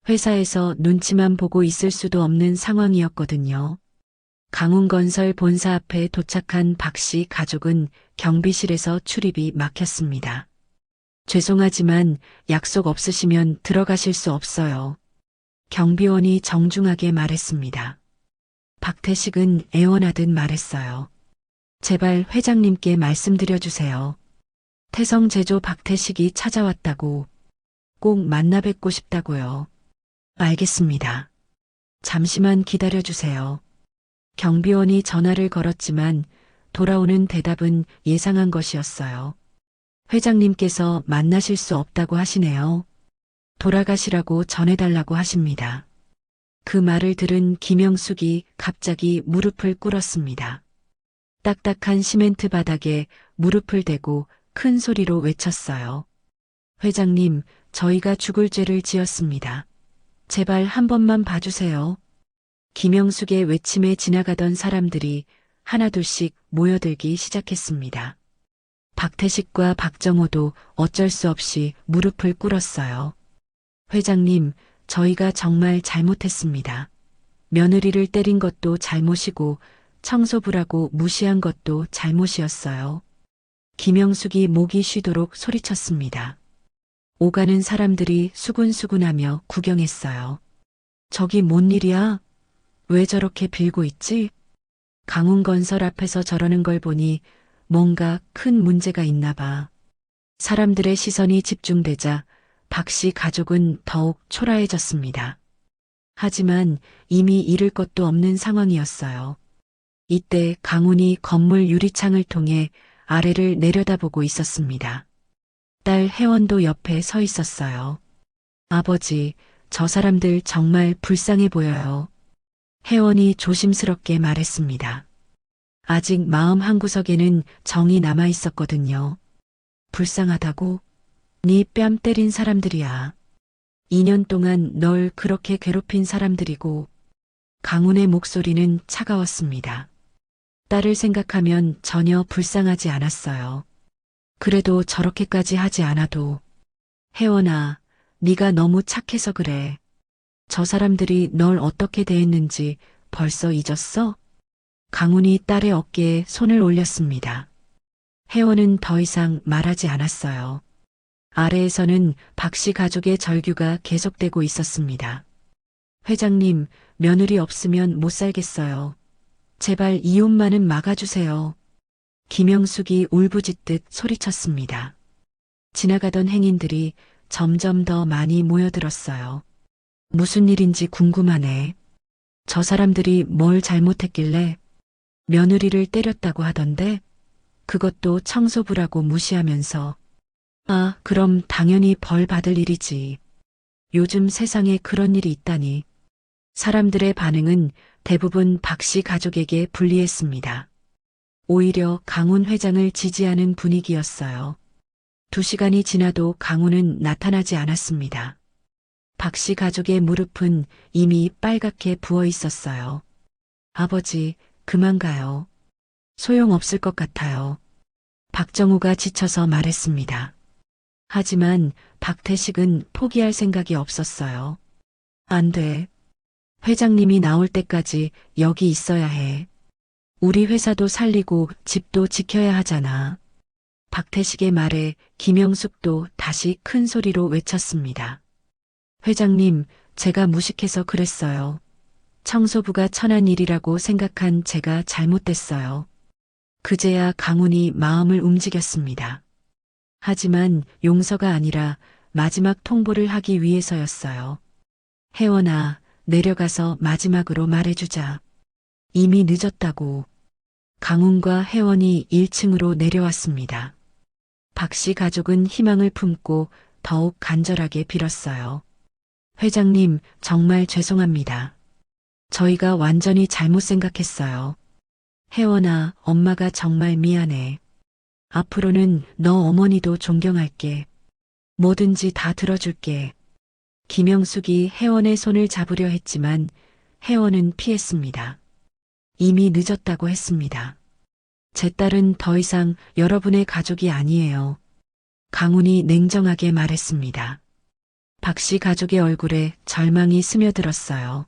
회사에서 눈치만 보고 있을 수도 없는 상황이었거든요. 강훈건설 본사 앞에 도착한 박 씨 가족은 경비실에서 출입이 막혔습니다. 죄송하지만 약속 없으시면 들어가실 수 없어요. 경비원이 정중하게 말했습니다. 박태식은 애원하듯 말했어요. 제발 회장님께 말씀드려주세요. 태성제조 박태식이 찾아왔다고. 꼭 만나 뵙고 싶다고요. 알겠습니다. 잠시만 기다려주세요. 경비원이 전화를 걸었지만 돌아오는 대답은 예상한 것이었어요. 회장님께서 만나실 수 없다고 하시네요. 돌아가시라고 전해달라고 하십니다. 그 말을 들은 김영숙이 갑자기 무릎을 꿇었습니다. 딱딱한 시멘트 바닥에 무릎을 대고 큰 소리로 외쳤어요. 회장님, 저희가 죽을 죄를 지었습니다. 제발 한 번만 봐주세요. 김영숙의 외침에 지나가던 사람들이 하나둘씩 모여들기 시작했습니다. 박태식과 박정호도 어쩔 수 없이 무릎을 꿇었어요. 회장님, 저희가 정말 잘못했습니다. 며느리를 때린 것도 잘못이고 청소부라고 무시한 것도 잘못이었어요. 김영숙이 목이 쉬도록 소리쳤습니다. 오가는 사람들이 수군수군하며 구경했어요. 저기 뭔 일이야? 왜 저렇게 빌고 있지? 강훈건설 앞에서 저러는 걸 보니 뭔가 큰 문제가 있나 봐. 사람들의 시선이 집중되자 박 씨 가족은 더욱 초라해졌습니다. 하지만 이미 잃을 것도 없는 상황이었어요. 이때 강훈이 건물 유리창을 통해 아래를 내려다보고 있었습니다. 딸 혜원도 옆에 서 있었어요. 아버지, 저 사람들 정말 불쌍해 보여요. 혜원이 조심스럽게 말했습니다. 아직 마음 한구석에는 정이 남아 있었거든요. 불쌍하다고? 네 뺨 때린 사람들이야. 2년 동안 널 그렇게 괴롭힌 사람들이고. 강훈의 목소리는 차가웠습니다. 딸을 생각하면 전혀 불쌍하지 않았어요. 그래도 저렇게까지 하지 않아도. 혜원아, 네가 너무 착해서 그래. 저 사람들이 널 어떻게 대했는지 벌써 잊었어? 강훈이 딸의 어깨에 손을 올렸습니다. 혜원은 더 이상 말하지 않았어요. 아래에서는 박 씨 가족의 절규가 계속되고 있었습니다. 회장님, 며느리 없으면 못 살겠어요. 제발 이혼만은 막아주세요. 김영숙이 울부짖듯 소리쳤습니다. 지나가던 행인들이 점점 더 많이 모여들었어요. 무슨 일인지 궁금하네. 저 사람들이 뭘 잘못했길래 며느리를 때렸다고 하던데 그것도 청소부라고 무시하면서. 아, 그럼 당연히 벌 받을 일이지. 요즘 세상에 그런 일이 있다니. 사람들의 반응은 대부분 박 씨 가족에게 불리했습니다. 오히려 강훈 회장을 지지하는 분위기였어요. 2시간이 지나도 강훈은 나타나지 않았습니다. 박 씨 가족의 무릎은 이미 빨갛게 부어 있었어요. 아버지, 그만 가요. 소용없을 것 같아요. 박정우가 지쳐서 말했습니다. 하지만 박태식은 포기할 생각이 없었어요. 안 돼. 회장님이 나올 때까지 여기 있어야 해. 우리 회사도 살리고 집도 지켜야 하잖아. 박태식의 말에 김영숙도 다시 큰 소리로 외쳤습니다. 회장님, 제가 무식해서 그랬어요. 청소부가 천한 일이라고 생각한 제가 잘못됐어요. 그제야 강훈이 마음을 움직였습니다. 하지만 용서가 아니라 마지막 통보를 하기 위해서였어요. 혜원아, 내려가서 마지막으로 말해주자. 이미 늦었다고. 강훈과 혜원이 1층으로 내려왔습니다. 박 씨 가족은 희망을 품고 더욱 간절하게 빌었어요. 회장님, 정말 죄송합니다. 저희가 완전히 잘못 생각했어요. 혜원아, 엄마가 정말 미안해. 앞으로는 너 어머니도 존경할게. 뭐든지 다 들어줄게. 김영숙이 혜원의 손을 잡으려 했지만 혜원은 피했습니다. 이미 늦었다고 했습니다. 제 딸은 더 이상 여러분의 가족이 아니에요. 강훈이 냉정하게 말했습니다. 박 씨 가족의 얼굴에 절망이 스며들었어요.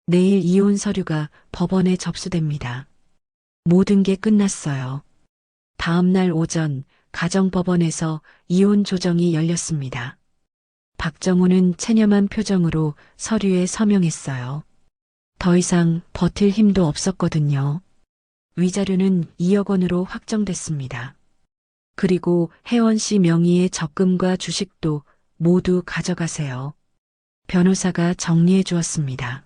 내일 이혼 서류가 법원에 접수됩니다. 모든 게 끝났어요. 다음 날 오전 가정법원에서 이혼 조정이 열렸습니다. 박정우는 체념한 표정으로 서류에 서명했어요. 더 이상 버틸 힘도 없었거든요. 위자료는 2억 원으로 확정됐습니다. 그리고 혜원 씨 명의의 적금과 주식도 모두 가져가세요. 변호사가 정리해 주었습니다.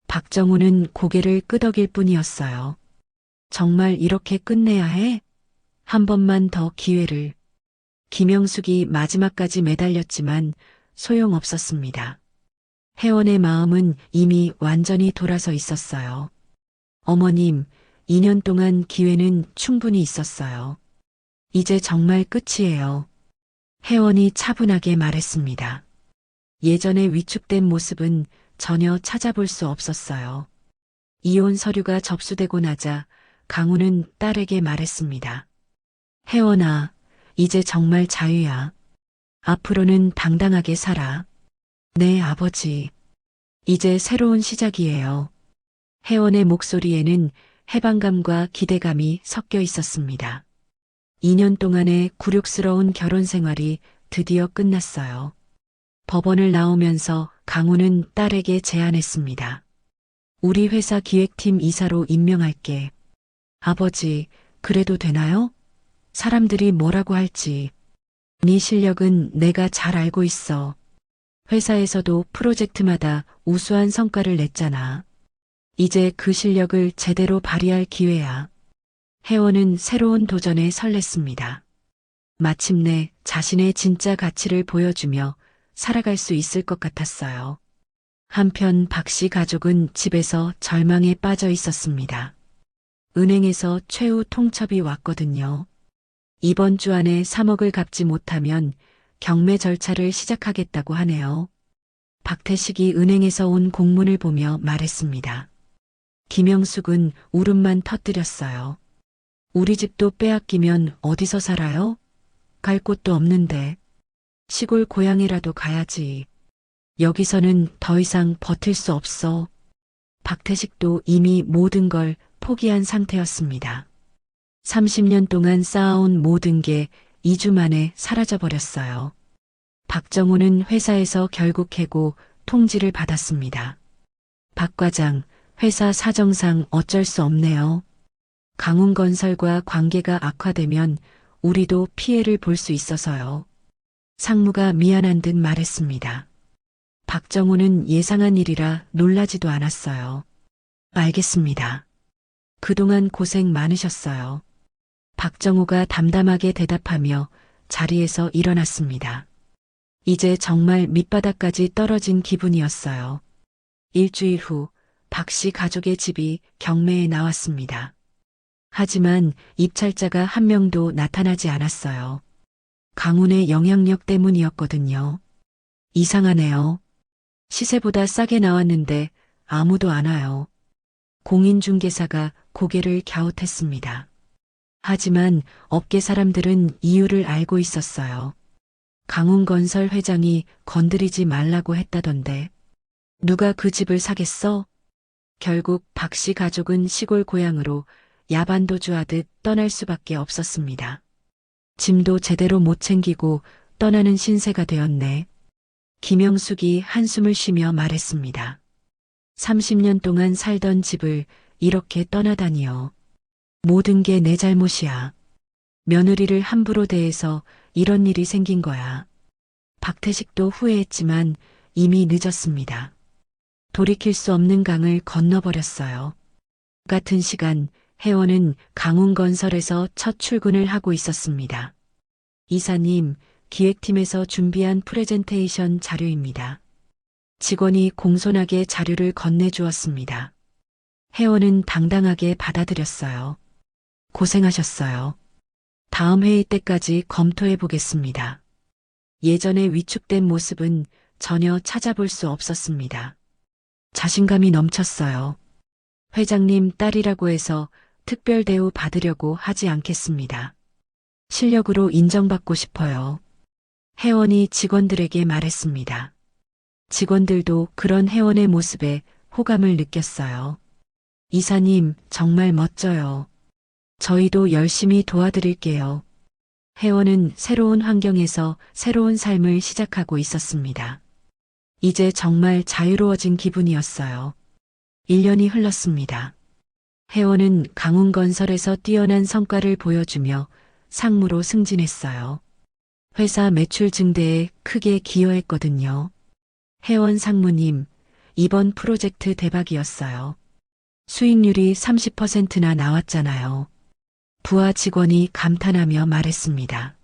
박정우는 고개를 끄덕일 뿐이었어요. 정말 이렇게 끝내야 해? 한 번만 더 기회를. 김영숙이 마지막까지 매달렸지만 소용없었습니다. 혜원의 마음은 이미 완전히 돌아서 있었어요. 어머님, 2년 동안 기회는 충분히 있었어요. 이제 정말 끝이에요. 혜원이 차분하게 말했습니다. 예전의 위축된 모습은 전혀 찾아볼 수 없었어요. 이혼 서류가 접수되고 나자 강훈은 딸에게 말했습니다. 혜원아, 이제 정말 자유야. 앞으로는 당당하게 살아. 네, 아버지. 이제 새로운 시작이에요. 혜원의 목소리에는 해방감과 기대감이 섞여 있었습니다. 2년 동안의 굴욕스러운 결혼 생활이 드디어 끝났어요. 법원을 나오면서 강훈은 딸에게 제안했습니다. 우리 회사 기획팀 이사로 임명할게. 아버지, 그래도 되나요? 사람들이 뭐라고 할지. 네 실력은 내가 잘 알고 있어. 회사에서도 프로젝트마다 우수한 성과를 냈잖아. 이제 그 실력을 제대로 발휘할 기회야. 혜원은 새로운 도전에 설렜습니다. 마침내 자신의 진짜 가치를 보여주며 살아갈 수 있을 것 같았어요. 한편 박 씨 가족은 집에서 절망에 빠져 있었습니다. 은행에서 최후 통첩이 왔거든요. 이번 주 안에 3억을 갚지 못하면 경매 절차를 시작하겠다고 하네요. 박태식이 은행에서 온 공문을 보며 말했습니다. 김영숙은 울음만 터뜨렸어요. 우리 집도 빼앗기면 어디서 살아요? 갈 곳도 없는데. 시골 고향이라도 가야지. 여기서는 더 이상 버틸 수 없어. 박태식도 이미 모든 걸 포기한 상태였습니다. 30년 동안 쌓아온 모든 게 2주 만에 사라져버렸어요. 박정우는 회사에서 결국 해고 통지를 받았습니다. 박 과장, 회사 사정상 어쩔 수 없네요. 강훈건설과 관계가 악화되면 우리도 피해를 볼 수 있어서요. 상무가 미안한 듯 말했습니다. 박정우는 예상한 일이라 놀라지도 않았어요. 알겠습니다. 그동안 고생 많으셨어요. 박정우가 담담하게 대답하며 자리에서 일어났습니다. 이제 정말 밑바닥까지 떨어진 기분이었어요. 일주일 후 박 씨 가족의 집이 경매에 나왔습니다. 하지만 입찰자가 한 명도 나타나지 않았어요. 강훈의 영향력 때문이었거든요. 이상하네요. 시세보다 싸게 나왔는데 아무도 안 와요. 공인중개사가 고개를 갸웃했습니다. 하지만 업계 사람들은 이유를 알고 있었어요. 강훈건설 회장이 건드리지 말라고 했다던데. 누가 그 집을 사겠어? 결국 박 씨 가족은 시골 고향으로 야반도주하듯 떠날 수밖에 없었습니다. 짐도 제대로 못 챙기고 떠나는 신세가 되었네. 김영숙이 한숨을 쉬며 말했습니다. 30년 동안 살던 집을 이렇게 떠나다니요. 모든 게 내 잘못이야. 며느리를 함부로 대해서 이런 일이 생긴 거야. 박태식도 후회했지만 이미 늦었습니다. 돌이킬 수 없는 강을 건너버렸어요. 같은 시간 혜원은 강훈건설에서 첫 출근을 하고 있었습니다. 이사님, 기획팀에서 준비한 프레젠테이션 자료입니다. 직원이 공손하게 자료를 건네주었습니다. 혜원은 당당하게 받아들였어요. 고생하셨어요. 다음 회의 때까지 검토해 보겠습니다. 예전의 위축된 모습은 전혀 찾아볼 수 없었습니다. 자신감이 넘쳤어요. 회장님 딸이라고 해서 특별 대우 받으려고 하지 않겠습니다. 실력으로 인정받고 싶어요. 혜원이 직원들에게 말했습니다. 직원들도 그런 혜원의 모습에 호감을 느꼈어요. 이사님, 정말 멋져요. 저희도 열심히 도와드릴게요. 혜원은 새로운 환경에서 새로운 삶을 시작하고 있었습니다. 이제 정말 자유로워진 기분이었어요. 1년이 흘렀습니다. 혜원은 강훈건설에서 뛰어난 성과를 보여주며 상무로 승진했어요. 회사 매출 증대에 크게 기여했거든요. 혜원 상무님, 이번 프로젝트 대박이었어요. 수익률이 30%나 나왔잖아요. 부하 직원이 감탄하며 말했습니다.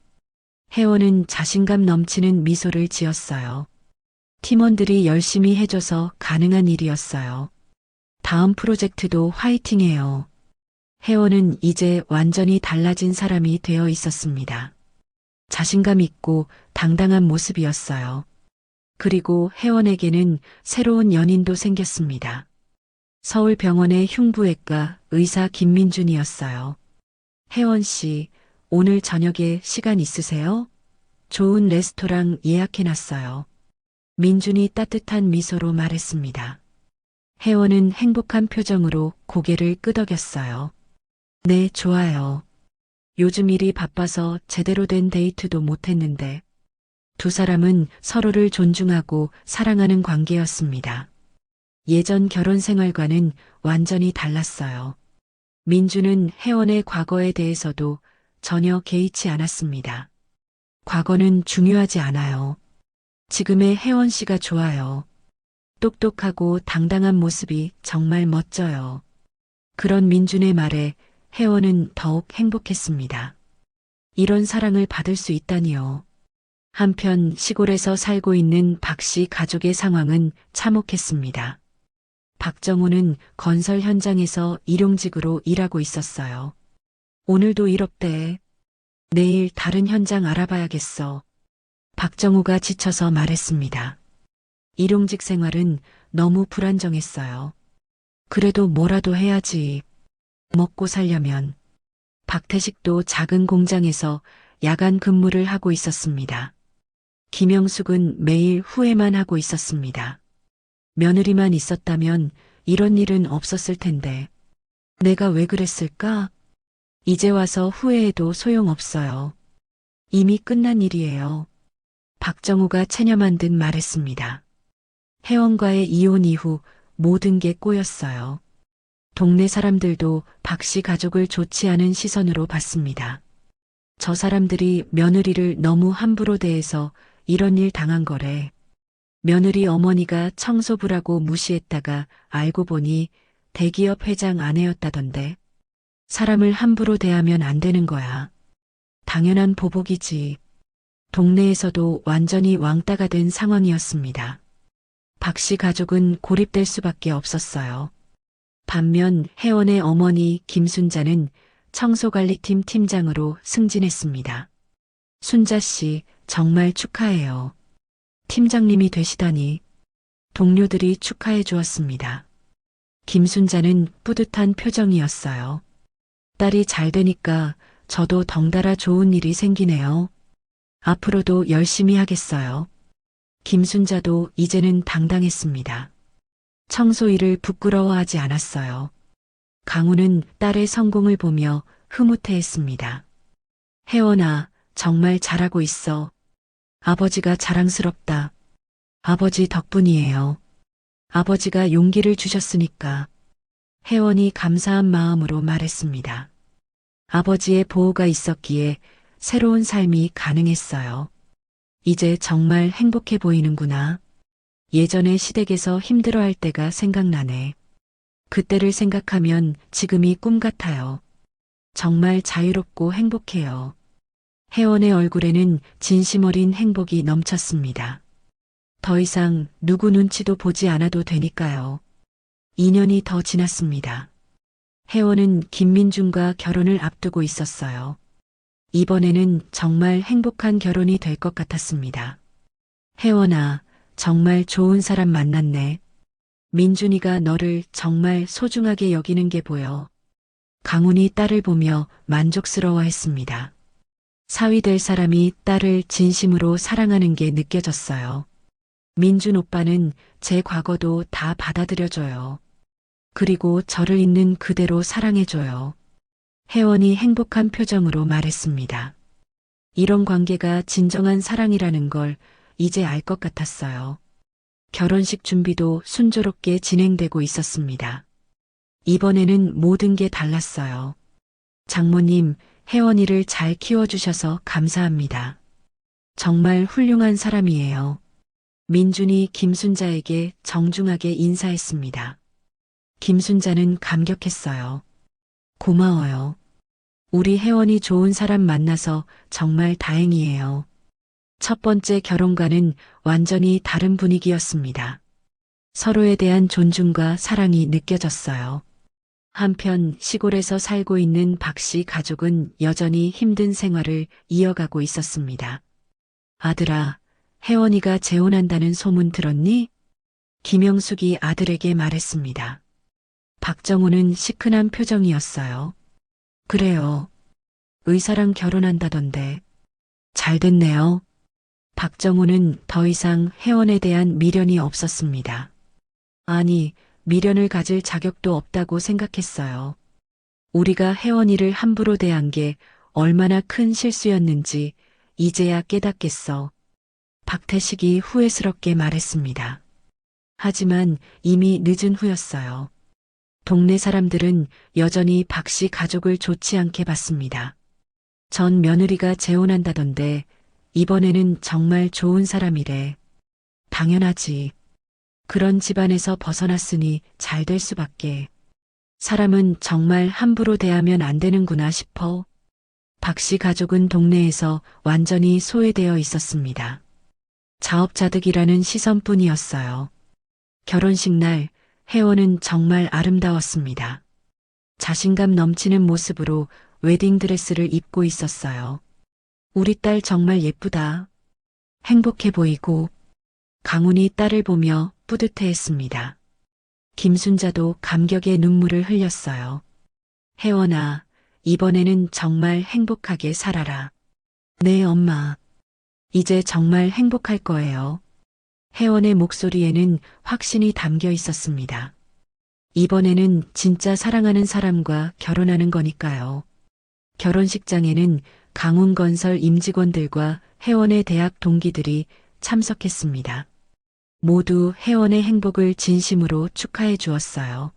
혜원은 자신감 넘치는 미소를 지었어요. 팀원들이 열심히 해줘서 가능한 일이었어요. 다음 프로젝트도 화이팅해요. 혜원은 이제 완전히 달라진 사람이 되어 있었습니다. 자신감 있고 당당한 모습이었어요. 그리고 혜원에게는 새로운 연인도 생겼습니다. 서울병원의 흉부외과 의사 김민준이었어요. 혜원 씨, 오늘 저녁에 시간 있으세요? 좋은 레스토랑 예약해놨어요. 민준이 따뜻한 미소로 말했습니다. 혜원은 행복한 표정으로 고개를 끄덕였어요. 네, 좋아요. 요즘 일이 바빠서 제대로 된 데이트도 못했는데 두 사람은 서로를 존중하고 사랑하는 관계였습니다. 예전 결혼 생활과는 완전히 달랐어요. 민주는 혜원의 과거에 대해서도 전혀 개의치 않았습니다. 과거는 중요하지 않아요. 지금의 혜원 씨가 좋아요. 똑똑하고 당당한 모습이 정말 멋져요. 그런 민준의 말에 혜원은 더욱 행복했습니다. 이런 사랑을 받을 수 있다니요. 한편 시골에서 살고 있는 박 씨 가족의 상황은 참혹했습니다. 박정우는 건설 현장에서 일용직으로 일하고 있었어요. 오늘도 일 없대. 내일 다른 현장 알아봐야겠어. 박정우가 지쳐서 말했습니다. 일용직 생활은 너무 불안정했어요. 그래도 뭐라도 해야지. 먹고 살려면. 박태식도 작은 공장에서 야간 근무를 하고 있었습니다. 김영숙은 매일 후회만 하고 있었습니다. 며느리만 있었다면 이런 일은 없었을 텐데. 내가 왜 그랬을까? 이제 와서 후회해도 소용없어요. 이미 끝난 일이에요. 박정우가 체념한 듯 말했습니다. 혜원과의 이혼 이후 모든 게 꼬였어요. 동네 사람들도 박 씨 가족을 좋지 않은 시선으로 봤습니다. 저 사람들이 며느리를 너무 함부로 대해서 이런 일 당한 거래. 며느리 어머니가 청소부라고 무시했다가 알고 보니 대기업 회장 아내였다던데. 사람을 함부로 대하면 안 되는 거야. 당연한 보복이지. 동네에서도 완전히 왕따가 된 상황이었습니다. 박 씨 가족은 고립될 수밖에 없었어요. 반면 혜원의 어머니 김순자는 청소관리팀 팀장으로 승진했습니다. 순자 씨, 정말 축하해요. 팀장님이 되시다니. 동료들이 축하해 주었습니다. 김순자는 뿌듯한 표정이었어요. 딸이 잘 되니까 저도 덩달아 좋은 일이 생기네요. 앞으로도 열심히 하겠어요. 김순자도 이제는 당당했습니다. 청소 일을 부끄러워하지 않았어요. 강우는 딸의 성공을 보며 흐뭇해했습니다. 혜원아, 정말 잘하고 있어. 아버지가 자랑스럽다. 아버지 덕분이에요. 아버지가 용기를 주셨으니까. 혜원이 감사한 마음으로 말했습니다. 아버지의 보호가 있었기에 새로운 삶이 가능했어요. 이제 정말 행복해 보이는구나. 예전의 시댁에서 힘들어할 때가 생각나네. 그때를 생각하면 지금이 꿈 같아요. 정말 자유롭고 행복해요. 혜원의 얼굴에는 진심 어린 행복이 넘쳤습니다. 더 이상 누구 눈치도 보지 않아도 되니까요. 2년이 더 지났습니다. 혜원은 김민준과 결혼을 앞두고 있었어요. 이번에는 정말 행복한 결혼이 될 것 같았습니다. 혜원아, 정말 좋은 사람 만났네. 민준이가 너를 정말 소중하게 여기는 게 보여. 강훈이 딸을 보며 만족스러워했습니다. 사위 될 사람이 딸을 진심으로 사랑하는 게 느껴졌어요. 민준 오빠는 제 과거도 다 받아들여줘요. 그리고 저를 있는 그대로 사랑해줘요. 혜원이 행복한 표정으로 말했습니다. 이런 관계가 진정한 사랑이라는 걸 이제 알 것 같았어요. 결혼식 준비도 순조롭게 진행되고 있었습니다. 이번에는 모든 게 달랐어요. 장모님, 혜원이를 잘 키워주셔서 감사합니다. 정말 훌륭한 사람이에요. 민준이 김순자에게 정중하게 인사했습니다. 김순자는 감격했어요. 고마워요. 우리 혜원이 좋은 사람 만나서 정말 다행이에요. 첫 번째 결혼과는 완전히 다른 분위기였습니다. 서로에 대한 존중과 사랑이 느껴졌어요. 한편 시골에서 살고 있는 박 씨 가족은 여전히 힘든 생활을 이어가고 있었습니다. 아들아, 혜원이가 재혼한다는 소문 들었니? 김영숙이 아들에게 말했습니다. 박정우는 시큰한 표정이었어요. 그래요. 의사랑 결혼한다던데. 잘 됐네요. 박정우는 더 이상 혜원에 대한 미련이 없었습니다. 아니, 미련을 가질 자격도 없다고 생각했어요. 우리가 혜원이를 함부로 대한 게 얼마나 큰 실수였는지 이제야 깨닫겠어. 박태식이 후회스럽게 말했습니다. 하지만 이미 늦은 후였어요. 동네 사람들은 여전히 박 씨 가족을 좋지 않게 봤습니다. 전 며느리가 재혼한다던데 이번에는 정말 좋은 사람이래. 당연하지. 그런 집안에서 벗어났으니 잘 될 수밖에. 사람은 정말 함부로 대하면 안 되는구나 싶어. 박 씨 가족은 동네에서 완전히 소외되어 있었습니다. 자업자득이라는 시선뿐이었어요. 결혼식 날 혜원은 정말 아름다웠습니다. 자신감 넘치는 모습으로 웨딩드레스를 입고 있었어요. 우리 딸 정말 예쁘다. 행복해 보이고 강훈이 딸을 보며 뿌듯해했습니다. 김순자도 감격의 눈물을 흘렸어요. 혜원아, 이번에는 정말 행복하게 살아라. 네, 엄마. 이제 정말 행복할 거예요. 혜원의 목소리에는 확신이 담겨 있었습니다. 이번에는 진짜 사랑하는 사람과 결혼하는 거니까요. 결혼식장에는 강훈건설 임직원들과 혜원의 대학 동기들이 참석했습니다. 모두 혜원의 행복을 진심으로 축하해 주었어요.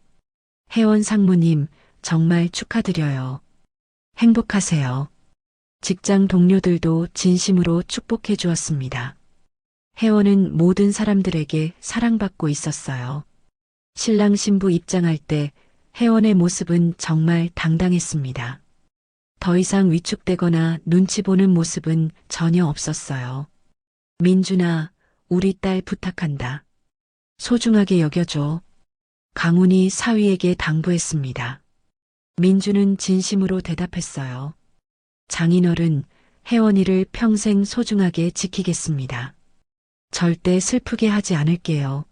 혜원 상무님, 정말 축하드려요. 행복하세요. 직장 동료들도 진심으로 축복해 주었습니다. 혜원은 모든 사람들에게 사랑받고 있었어요. 신랑 신부 입장할 때 혜원의 모습은 정말 당당했습니다. 더 이상 위축되거나 눈치 보는 모습은 전혀 없었어요. 민준아, 우리 딸 부탁한다. 소중하게 여겨줘. 강훈이 사위에게 당부했습니다. 민준은 진심으로 대답했어요. 장인어른, 혜원이를 평생 소중하게 지키겠습니다. 절대 슬프게 하지 않을게요.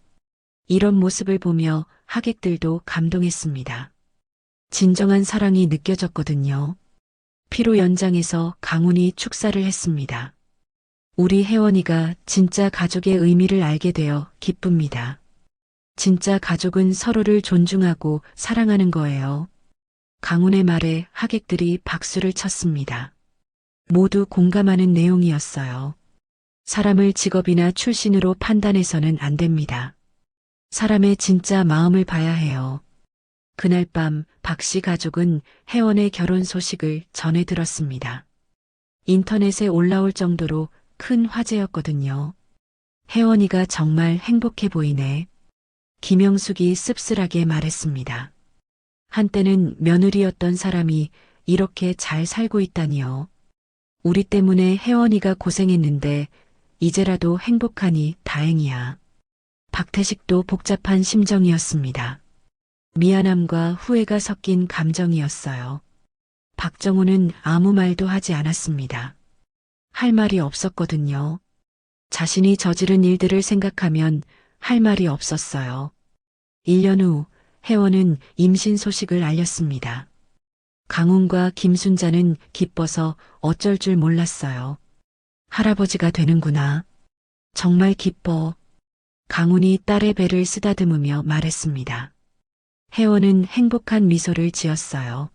이런 모습을 보며 하객들도 감동했습니다. 진정한 사랑이 느껴졌거든요. 피로 연장에서 강훈이 축사를 했습니다. 우리 혜원이가 진짜 가족의 의미를 알게 되어 기쁩니다. 진짜 가족은 서로를 존중하고 사랑하는 거예요. 강훈의 말에 하객들이 박수를 쳤습니다. 모두 공감하는 내용이었어요. 사람을 직업이나 출신으로 판단해서는 안 됩니다. 사람의 진짜 마음을 봐야 해요. 그날 밤 박 씨 가족은 혜원의 결혼 소식을 전해 들었습니다. 인터넷에 올라올 정도로 큰 화제였거든요. 혜원이가 정말 행복해 보이네. 김영숙이 씁쓸하게 말했습니다. 한때는 며느리였던 사람이 이렇게 잘 살고 있다니요. 우리 때문에 혜원이가 고생했는데 이제라도 행복하니 다행이야. 박태식도 복잡한 심정이었습니다. 미안함과 후회가 섞인 감정이었어요. 박정우는 아무 말도 하지 않았습니다. 할 말이 없었거든요. 자신이 저지른 일들을 생각하면 할 말이 없었어요. 1년 후 혜원은 임신 소식을 알렸습니다. 강훈과 김순자는 기뻐서 어쩔 줄 몰랐어요. 할아버지가 되는구나. 정말 기뻐. 강훈이 딸의 배를 쓰다듬으며 말했습니다. 혜원은 행복한 미소를 지었어요.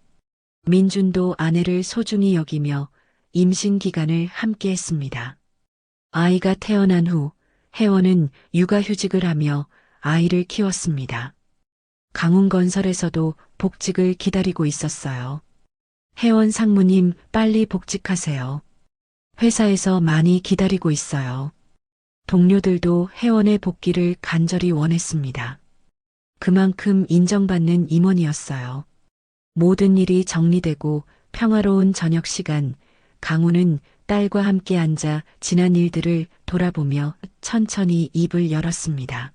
민준도 아내를 소중히 여기며 임신 기간을 함께 했습니다. 아이가 태어난 후 혜원은 육아휴직을 하며 아이를 키웠습니다. 강훈건설에서도 복직을 기다리고 있었어요. 혜원 상무님 빨리 복직하세요. 회사에서 많이 기다리고 있어요. 동료들도 혜원의 복귀를 간절히 원했습니다. 그만큼 인정받는 임원이었어요. 모든 일이 정리되고 평화로운 저녁 시간, 강훈은 딸과 함께 앉아 지난 일들을 돌아보며 천천히 입을 열었습니다.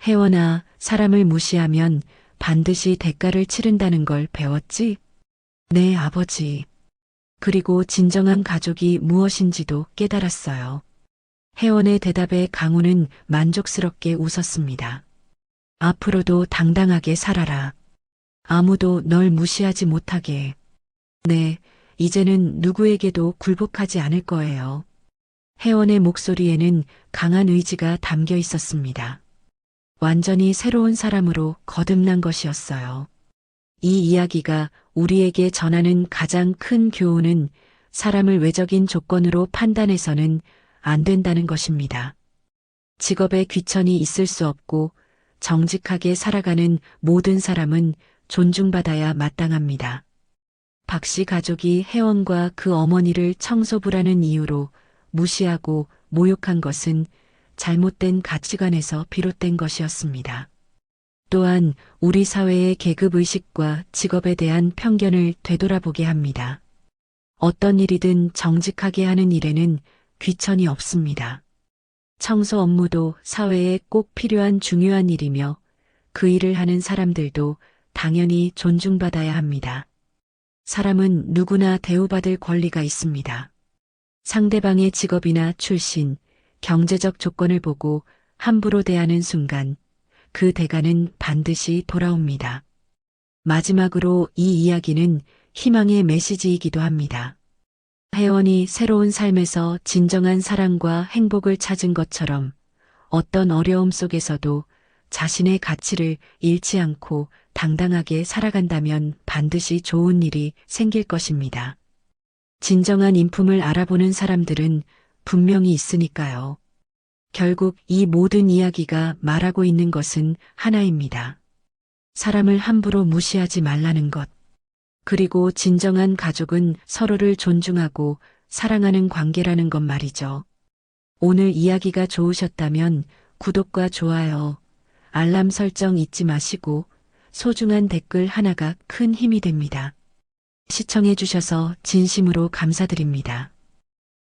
혜원아, 사람을 무시하면 반드시 대가를 치른다는 걸 배웠지? 네, 아버지. 그리고 진정한 가족이 무엇인지도 깨달았어요. 혜원의 대답에 강훈은 만족스럽게 웃었습니다. 앞으로도 당당하게 살아라. 아무도 널 무시하지 못하게. 네, 이제는 누구에게도 굴복하지 않을 거예요. 혜원의 목소리에는 강한 의지가 담겨 있었습니다. 완전히 새로운 사람으로 거듭난 것이었어요. 이 이야기가 우리에게 전하는 가장 큰 교훈은 사람을 외적인 조건으로 판단해서는 안 된다는 것입니다. 직업에 귀천이 있을 수 없고 정직하게 살아가는 모든 사람은 존중받아야 마땅합니다. 박 씨 가족이 혜원과 그 어머니를 청소부라는 이유로 무시하고 모욕한 것은 잘못된 가치관에서 비롯된 것이었습니다. 또한 우리 사회의 계급의식과 직업에 대한 편견을 되돌아보게 합니다. 어떤 일이든 정직하게 하는 일에는 귀천이 없습니다. 청소 업무도 사회에 꼭 필요한 중요한 일이며 그 일을 하는 사람들도 당연히 존중받아야 합니다. 사람은 누구나 대우받을 권리가 있습니다. 상대방의 직업이나 출신, 경제적 조건을 보고 함부로 대하는 순간 그 대가는 반드시 돌아옵니다. 마지막으로 이 이야기는 희망의 메시지이기도 합니다. 혜원이 새로운 삶에서 진정한 사랑과 행복을 찾은 것처럼 어떤 어려움 속에서도 자신의 가치를 잃지 않고 당당하게 살아간다면 반드시 좋은 일이 생길 것입니다. 진정한 인품을 알아보는 사람들은 분명히 있으니까요. 결국 이 모든 이야기가 말하고 있는 것은 하나입니다. 사람을 함부로 무시하지 말라는 것. 그리고 진정한 가족은 서로를 존중하고 사랑하는 관계라는 것 말이죠. 오늘 이야기가 좋으셨다면 구독과 좋아요, 알람 설정 잊지 마시고 소중한 댓글 하나가 큰 힘이 됩니다. 시청해 주셔서 진심으로 감사드립니다.